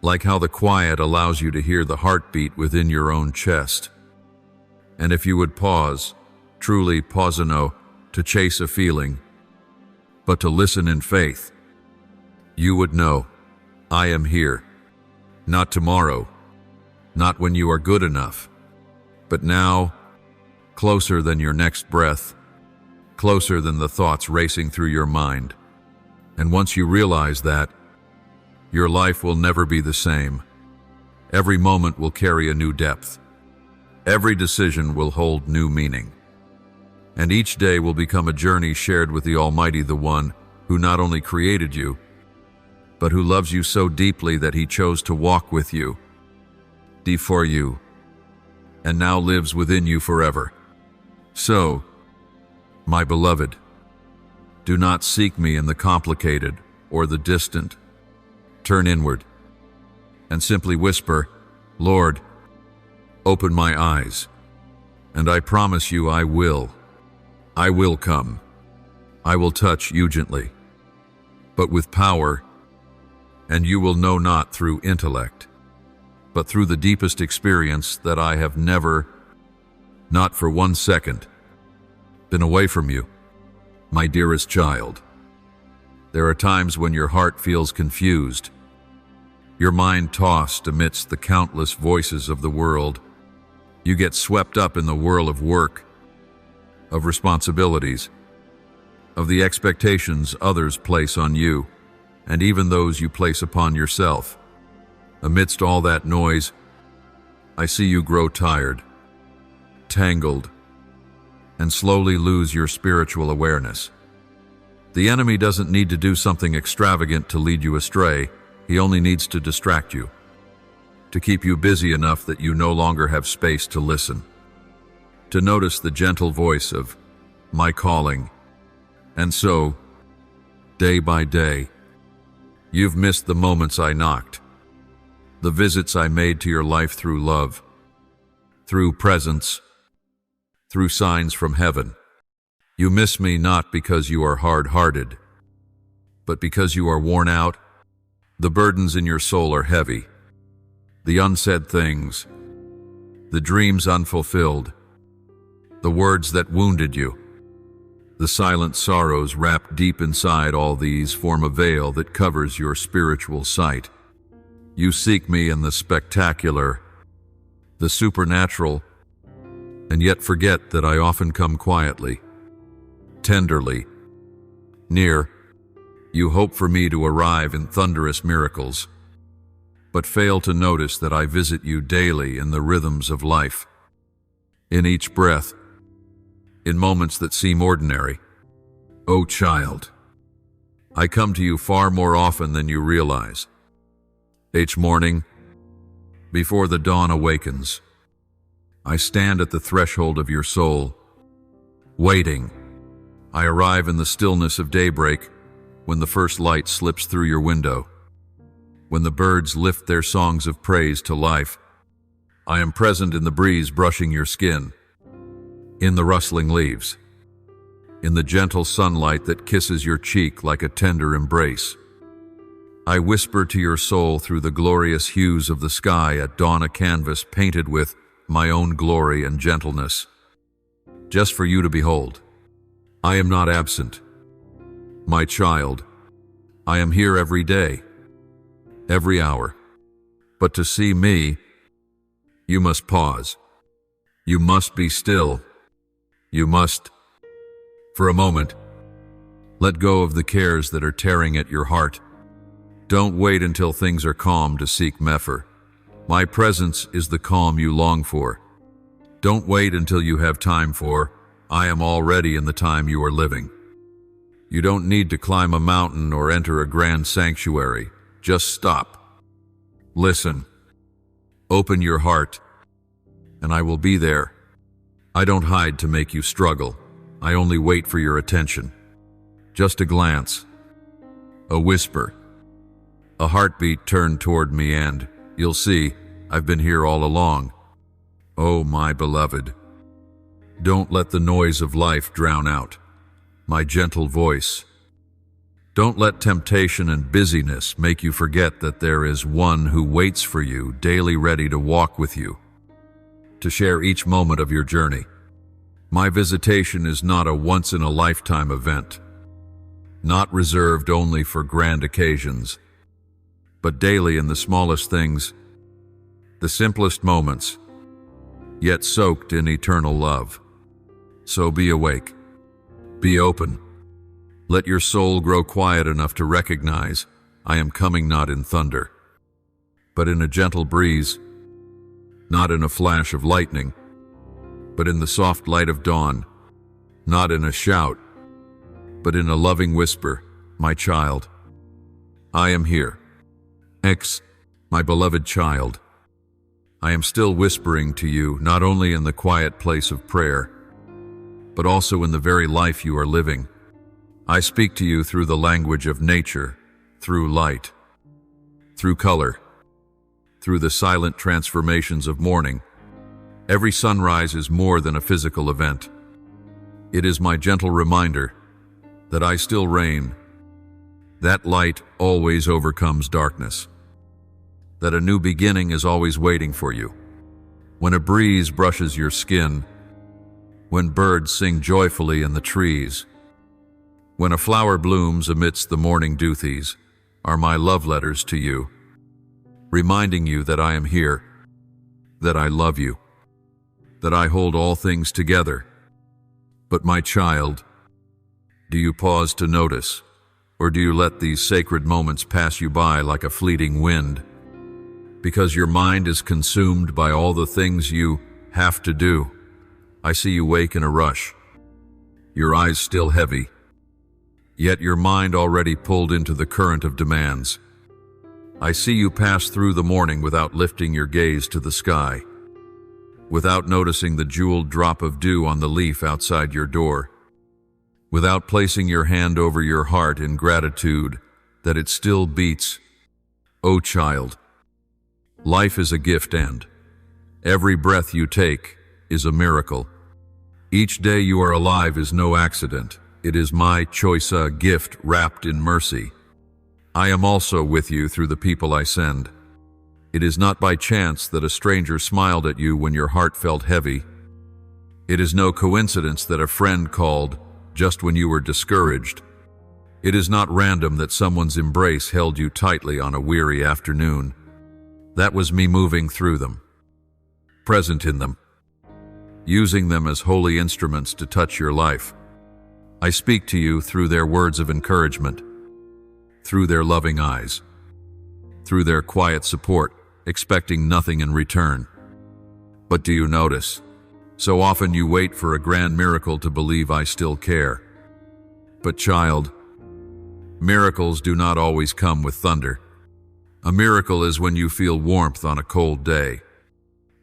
like how the quiet allows you to hear the heartbeat within your own chest. And if you would pause, truly pause enough to chase a feeling, but to listen in faith, you would know, I am here. Not tomorrow, not when you are good enough, but now, closer than your next breath, closer than the thoughts racing through your mind. And once you realize that, your life will never be the same. Every moment will carry a new depth. Every decision will hold new meaning. And each day will become a journey shared with the Almighty, the One who not only created you, but who loves you so deeply that He chose to walk with you, for you, and now lives within you forever. So, my beloved, do not seek me in the complicated or the distant. Turn inward and simply whisper, Lord, open my eyes, and I promise you I will come. I will touch you gently, but with power, and you will know not through intellect, but through the deepest experience that I have never, not for 1 second, been away from you, my dearest child. There are times when your heart feels confused, your mind tossed amidst the countless voices of the world. You get swept up in the whirl of work, of responsibilities, of the expectations others place on you, and even those you place upon yourself. Amidst all that noise, I see you grow tired, tangled, and slowly lose your spiritual awareness. The enemy doesn't need to do something extravagant to lead you astray. He only needs to distract you, to keep you busy enough that you no longer have space to listen, to notice the gentle voice of my calling. And so, day by day, you've missed the moments I knocked, the visits I made to your life through love, through presence, through signs from heaven. You miss me not because you are hard-hearted, but because you are worn out. The burdens in your soul are heavy, the unsaid things, the dreams unfulfilled, the words that wounded you. The silent sorrows wrapped deep inside all these form a veil that covers your spiritual sight. You seek me in the spectacular, the supernatural, and yet forget that I often come quietly, tenderly, near. You hope for me to arrive in thunderous miracles, but fail to notice that I visit you daily in the rhythms of life, in each breath, in moments that seem ordinary. O child, I come to you far more often than you realize. Each morning, before the dawn awakens, I stand at the threshold of your soul, waiting. I arrive in the stillness of daybreak, when the first light slips through your window, when the birds lift their songs of praise to life. I am present in the breeze brushing your skin, in the rustling leaves, in the gentle sunlight that kisses your cheek like a tender embrace. I whisper to your soul through the glorious hues of the sky at dawn, a canvas painted with my own glory and gentleness, just for you to behold. I am not absent, my child. I am here every day, every hour. But to see me, you must pause. You must be still. You must, for a moment, let go of the cares that are tearing at your heart. Don't wait until things are calm to seek Mephir. My presence is the calm you long for. Don't wait until you have time for I am already in the time you are living. You don't need to climb a mountain or enter a grand sanctuary. Just stop. Listen. Open your heart, and I will be there. I don't hide to make you struggle. I only wait for your attention. Just a glance, a whisper, a heartbeat turned toward me, and you'll see I've been here all along. Oh, my beloved. Don't let the noise of life drown out my gentle voice. Don't let temptation and busyness make you forget that there is one who waits for you daily, ready to walk with you, to share each moment of your journey. My visitation is not a once-in-a-lifetime event, not reserved only for grand occasions, but daily in the smallest things, the simplest moments, yet soaked in eternal love. So be awake, be open. Let your soul grow quiet enough to recognize I am coming, not in thunder, but in a gentle breeze, not in a flash of lightning, but in the soft light of dawn, not in a shout, but in a loving whisper. My child, I am here. My beloved child, I am still whispering to you, not only in the quiet place of prayer, but also in the very life you are living. I speak to you through the language of nature, through light, through color, through the silent transformations of morning. Every sunrise is more than a physical event. It is my gentle reminder that I still reign, that light always overcomes darkness, that a new beginning is always waiting for you. When a breeze brushes your skin, when birds sing joyfully in the trees, when a flower blooms amidst the morning dew, these are my love letters to you. reminding you that I am here, that I love you, that I hold all things together. But my child, do you pause to notice, or do you let these sacred moments pass you by like a fleeting wind? Because your mind is consumed by all the things you have to do. I see you wake in a rush, your eyes still heavy, yet your mind already pulled into the current of demands. I see you pass through the morning without lifting your gaze to the sky, without noticing the jeweled drop of dew on the leaf outside your door, without placing your hand over your heart in gratitude that it still beats. Oh child, life is a gift, and every breath you take is a miracle. Each day you are alive is no accident. It is my choice, a gift wrapped in mercy. I am also with you through the people I send. It is not by chance that a stranger smiled at you when your heart felt heavy. It is no coincidence that a friend called just when you were discouraged. It is not random that someone's embrace held you tightly on a weary afternoon. That was me moving through them, present in them, using them as holy instruments to touch your life. I speak to you through their words of encouragement, through their loving eyes, through their quiet support, expecting nothing in return. But do you notice? So often you wait for a grand miracle to believe I still care. But child, miracles do not always come with thunder. A miracle is when you feel warmth on a cold day,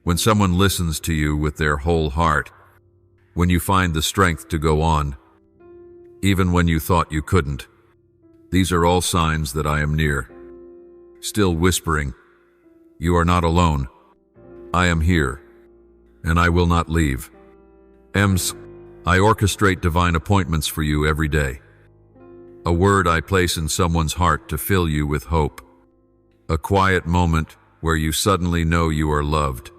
when someone listens to you with their whole heart, when you find the strength to go on, even when you thought you couldn't. These are all signs that I am near, still whispering, you are not alone. I am here, and I will not leave. I orchestrate divine appointments for you every day. A word I place in someone's heart to fill you with hope. A quiet moment where you suddenly know you are loved.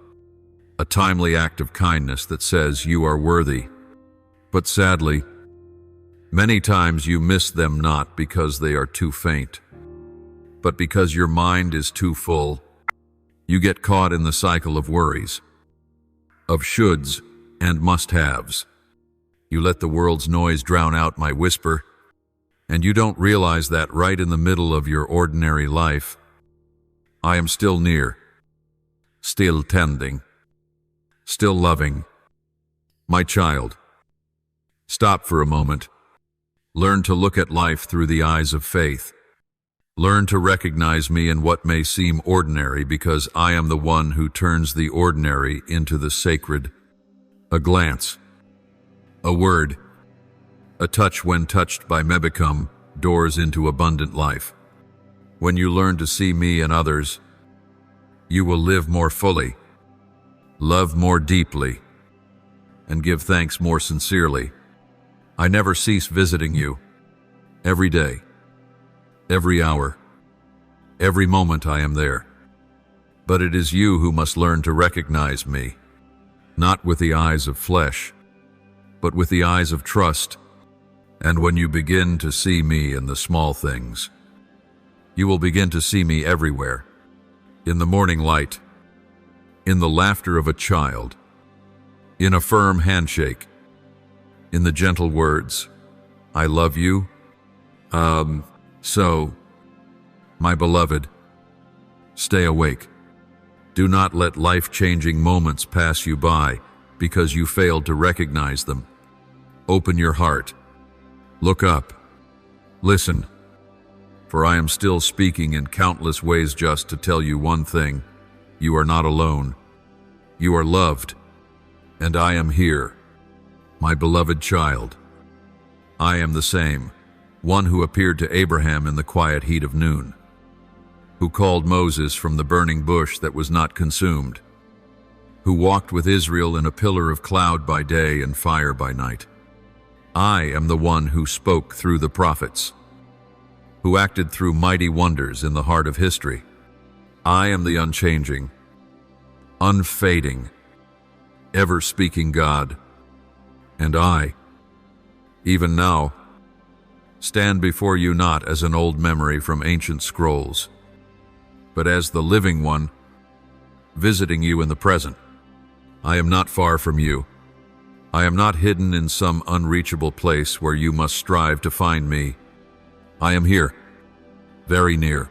A timely act of kindness that says you are worthy. But sadly, many times you miss them not because they are too faint, but because your mind is too full. You get caught in the cycle of worries, of shoulds and must-haves. You let the world's noise drown out my whisper, and you don't realize that right in the middle of your ordinary life, I am still near, still tending, still loving. My child, stop for a moment. Learn to look at life through the eyes of faith. Learn to recognize me in what may seem ordinary, because I am the one who turns the ordinary into the sacred. A glance, a word, a touch when touched by me become doors into abundant life. When you learn to see me and others, you will live more fully, love more deeply, and give thanks more sincerely. I never cease visiting you. Every day, every hour, every moment I am there. But it is you who must learn to recognize me, not with the eyes of flesh, but with the eyes of trust. And when you begin to see me in the small things, you will begin to see me everywhere. In the morning light, in the laughter of a child, in a firm handshake, in the gentle words, I love you. So, my beloved, stay awake. Do not let life-changing moments pass you by because you failed to recognize them. Open your heart. Look up. Listen. For I am still speaking in countless ways just to tell you one thing. You are not alone. You are loved. And I am here, my beloved child. I am the same, one who appeared to Abraham in the quiet heat of noon, who called Moses from the burning bush that was not consumed, who walked with Israel in a pillar of cloud by day and fire by night. I am the one who spoke through the prophets, who acted through mighty wonders in the heart of history. I am the unchanging, unfading, ever-speaking God, and I, even now, stand before you not as an old memory from ancient scrolls, but as the living one, visiting you in the present. I am not far from you. I am not hidden in some unreachable place where you must strive to find me. I am here, very near,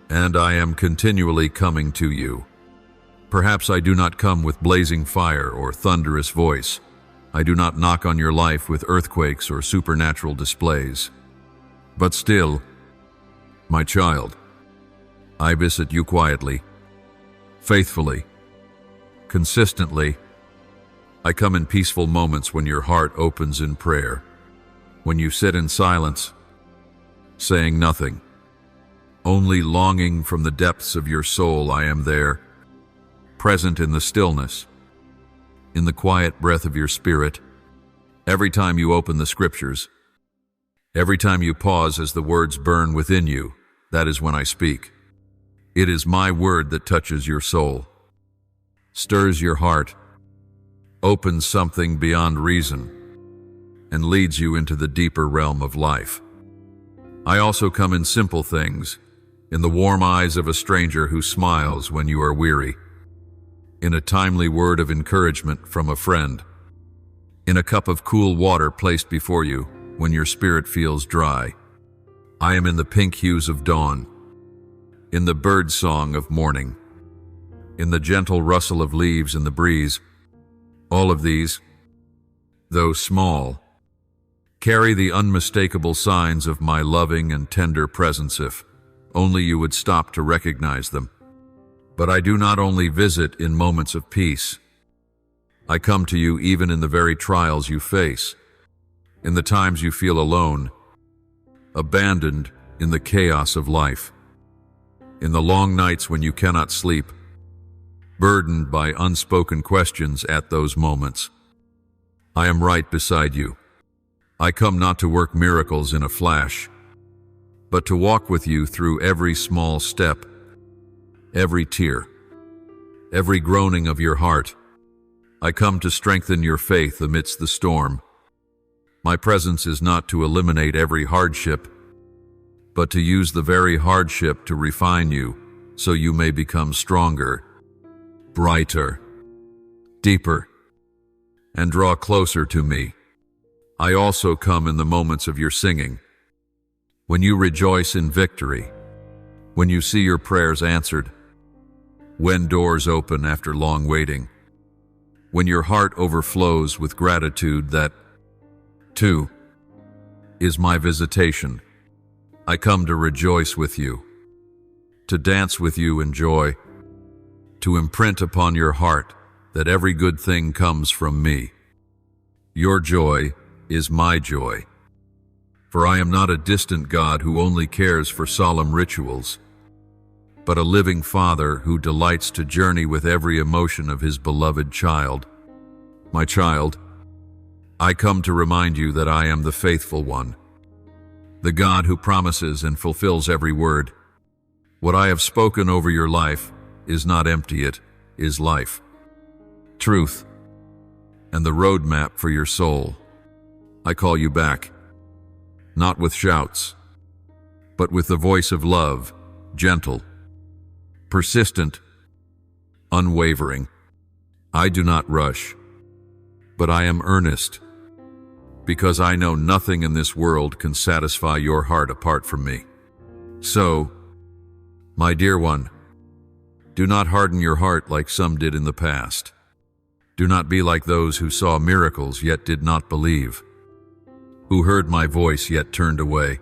and I am continually coming to you. Perhaps I do not come with blazing fire or thunderous voice. I do not knock on your life with earthquakes or supernatural displays. But still, my child, I visit you quietly, faithfully, consistently. I come in peaceful moments when your heart opens in prayer, when you sit in silence, saying nothing, only longing from the depths of your soul. I am there, present in the stillness, in the quiet breath of your spirit. Every time you open the scriptures, every time you pause as the words burn within you, that is when I speak. It is my word that touches your soul, stirs your heart, opens something beyond reason, and leads you into the deeper realm of life. I also come in simple things, in the warm eyes of a stranger who smiles when you are weary, in a timely word of encouragement from a friend, in a cup of cool water placed before you when your spirit feels dry. I am in the pink hues of dawn, in the bird song of morning, in the gentle rustle of leaves in the breeze. All of these, though small, carry the unmistakable signs of my loving and tender presence if only you would stop to recognize them. But I do not only visit in moments of peace. I come to you even in the very trials you face, in the times you feel alone, abandoned in the chaos of life, in the long nights when you cannot sleep, burdened by unspoken questions. At those moments, I am right beside you. I come not to work miracles in a flash, but to walk with you through every small step, every tear, every groaning of your heart. I come to strengthen your faith amidst the storm. My presence is not to eliminate every hardship, but to use the very hardship to refine you so you may become stronger, brighter, deeper, and draw closer to me. I also come in the moments of your singing, when you rejoice in victory, when you see your prayers answered, when doors open after long waiting, when your heart overflows with gratitude. That, too, is my visitation. I come to rejoice with you, to dance with you in joy, to imprint upon your heart that every good thing comes from me. Your joy is my joy, for I am not a distant God who only cares for solemn rituals, but a living Father who delights to journey with every emotion of his beloved child. My child, I come to remind you that I am the faithful one, the God who promises and fulfills every word. What I have spoken over your life is not empty, it is life, truth, and the roadmap for your soul. I call you back, not with shouts, but with the voice of love, gentle, persistent, unwavering. I do not rush, but I am earnest, because I know nothing in this world can satisfy your heart apart from me. So, my dear one, do not harden your heart like some did in the past. Do not be like those who saw miracles yet did not believe, who heard my voice yet turned away,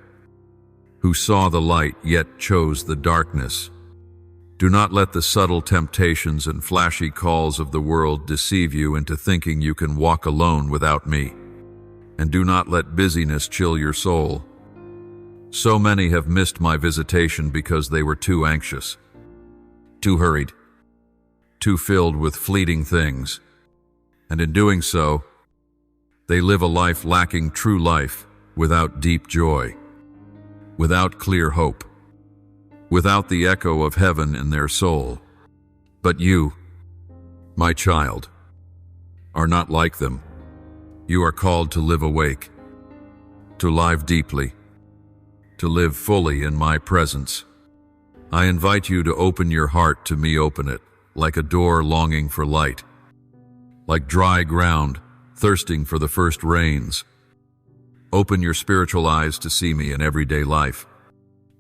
who saw the light yet chose the darkness. Do not let the subtle temptations and flashy calls of the world deceive you into thinking you can walk alone without me. And do not let busyness chill your soul. So many have missed my visitation because they were too anxious, too hurried, too filled with fleeting things. And in doing so, they live a life lacking true life, without deep joy, without clear hope, without the echo of heaven in their soul. But you, my child, are not like them. You are called to live awake, to live deeply, to live fully in my presence. I invite you to open your heart to me, open it, like a door longing for light, like dry ground thirsting for the first rains. Open your spiritual eyes to see me in everyday life.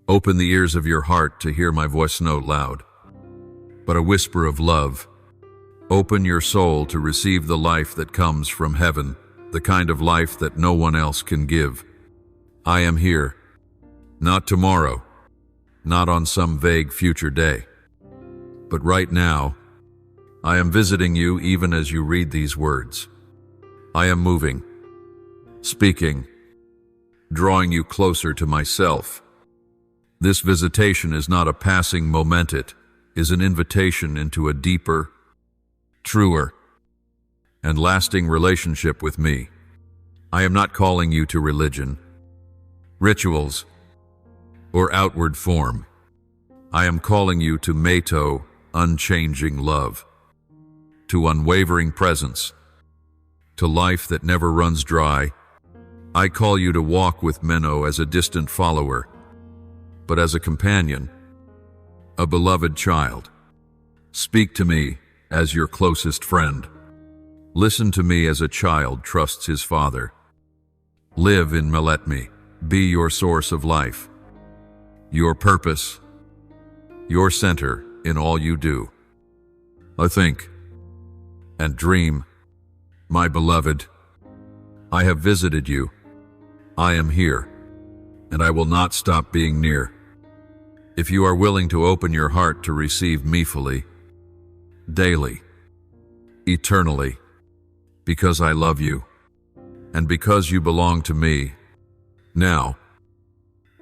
Open the ears of your heart to hear my voice not loud, but a whisper of love. Open your soul to receive the life that comes from heaven, the kind of life that no one else can give. I am here, not tomorrow, not on some vague future day, but right now. I am visiting you even as you read these words. I am moving, speaking, drawing you closer to myself. This visitation is not a passing moment, it is an invitation into a deeper, truer, and lasting relationship with me. I am not calling you to religion, rituals, or outward form. I am calling you to meto, unchanging love, to unwavering presence, to life that never runs dry. I call you to walk with Meno as a distant follower, but as a companion, a beloved child. Speak to me as your closest friend. Listen to me as a child trusts his father. Live in me, let me be your source of life, your purpose, your center in all you do. I think and dream, my beloved. I have visited you. I am here, and I will not stop being near. If you are willing to open your heart to receive me fully, daily, eternally, because I love you, and because you belong to me. Now,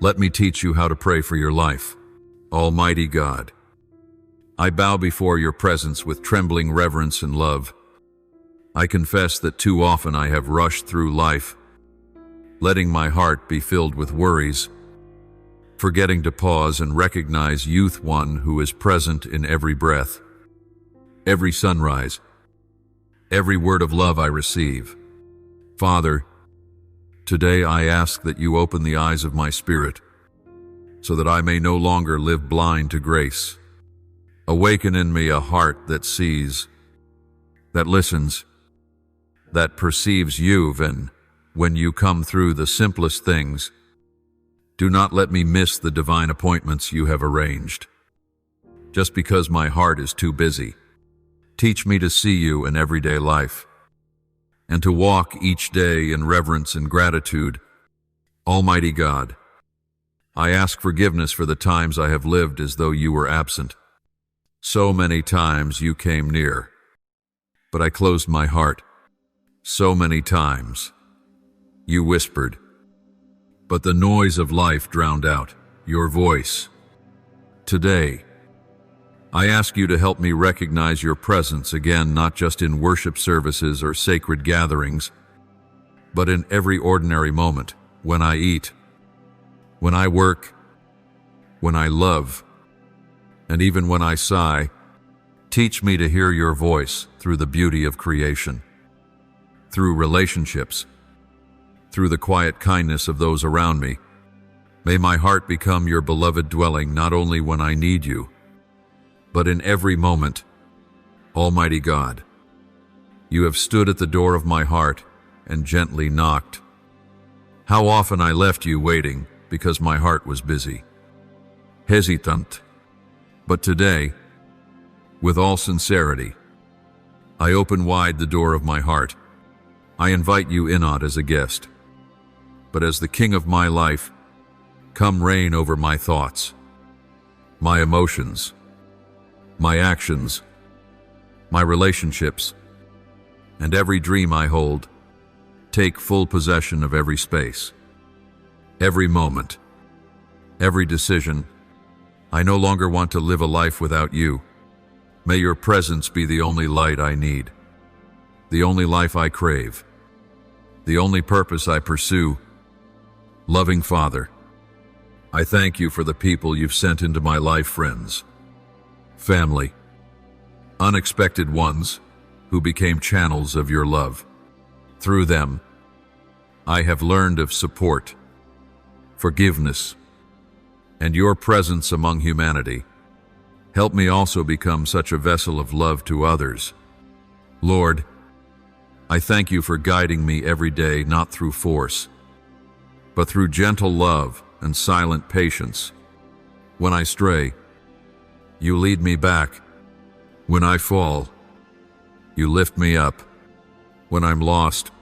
let me teach you how to pray for your life. Almighty God, I bow before your presence with trembling reverence and love. I confess that too often I have rushed through life, letting my heart be filled with worries, forgetting to pause and recognize youth, one who is present in every breath, every sunrise, every word of love I receive. Father, today I ask that you open the eyes of my spirit, so that I may no longer live blind to grace. Awaken in me a heart that sees, that listens, that perceives you when you come through the simplest things. Do not let me miss the divine appointments you have arranged, just because my heart is too busy. Teach me to see you in everyday life, and to walk each day in reverence and gratitude. Almighty God, I ask forgiveness for the times I have lived as though you were absent. So many times you came near, but I closed my heart. So many times you whispered, but the noise of life drowned out your voice. Today, I ask you to help me recognize your presence again, not just in worship services or sacred gatherings, but in every ordinary moment, when I eat, when I work, when I love, and even when I sigh. Teach me to hear your voice through the beauty of creation, through relationships, through the quiet kindness of those around me. May my heart become your beloved dwelling, not only when I need you, but in every moment. Almighty God, you have stood at the door of my heart and gently knocked. How often I left you waiting because my heart was busy, hesitant. But today, with all sincerity, I open wide the door of my heart. I invite you in, not as a guest, but as the King of my life. Come reign over my thoughts, my emotions, my actions, my relationships, and every dream I hold. Take full possession of every space, every moment, every decision. I no longer want to live a life without you. May your presence be the only light I need, the only life I crave, the only purpose I pursue. Loving Father, I thank you for the people you've sent into my life, friends, family, unexpected ones who became channels of your love. Through them, I have learned of support, forgiveness, and your presence among humanity. Help me also become such a vessel of love to others. Lord, I thank you for guiding me every day, not through force, but through gentle love and silent patience. When I stray, you lead me back. When I fall, you lift me up. When I'm lost,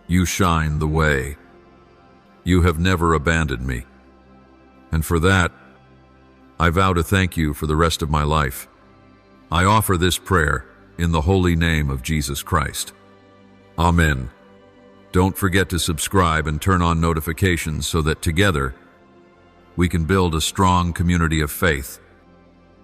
you shine the way. You have never abandoned me, and for that, I vow to thank you for the rest of my life. I offer this prayer in the holy name of Jesus Christ. Amen. Don't forget to subscribe and turn on notifications so that together we can build a strong community of faith.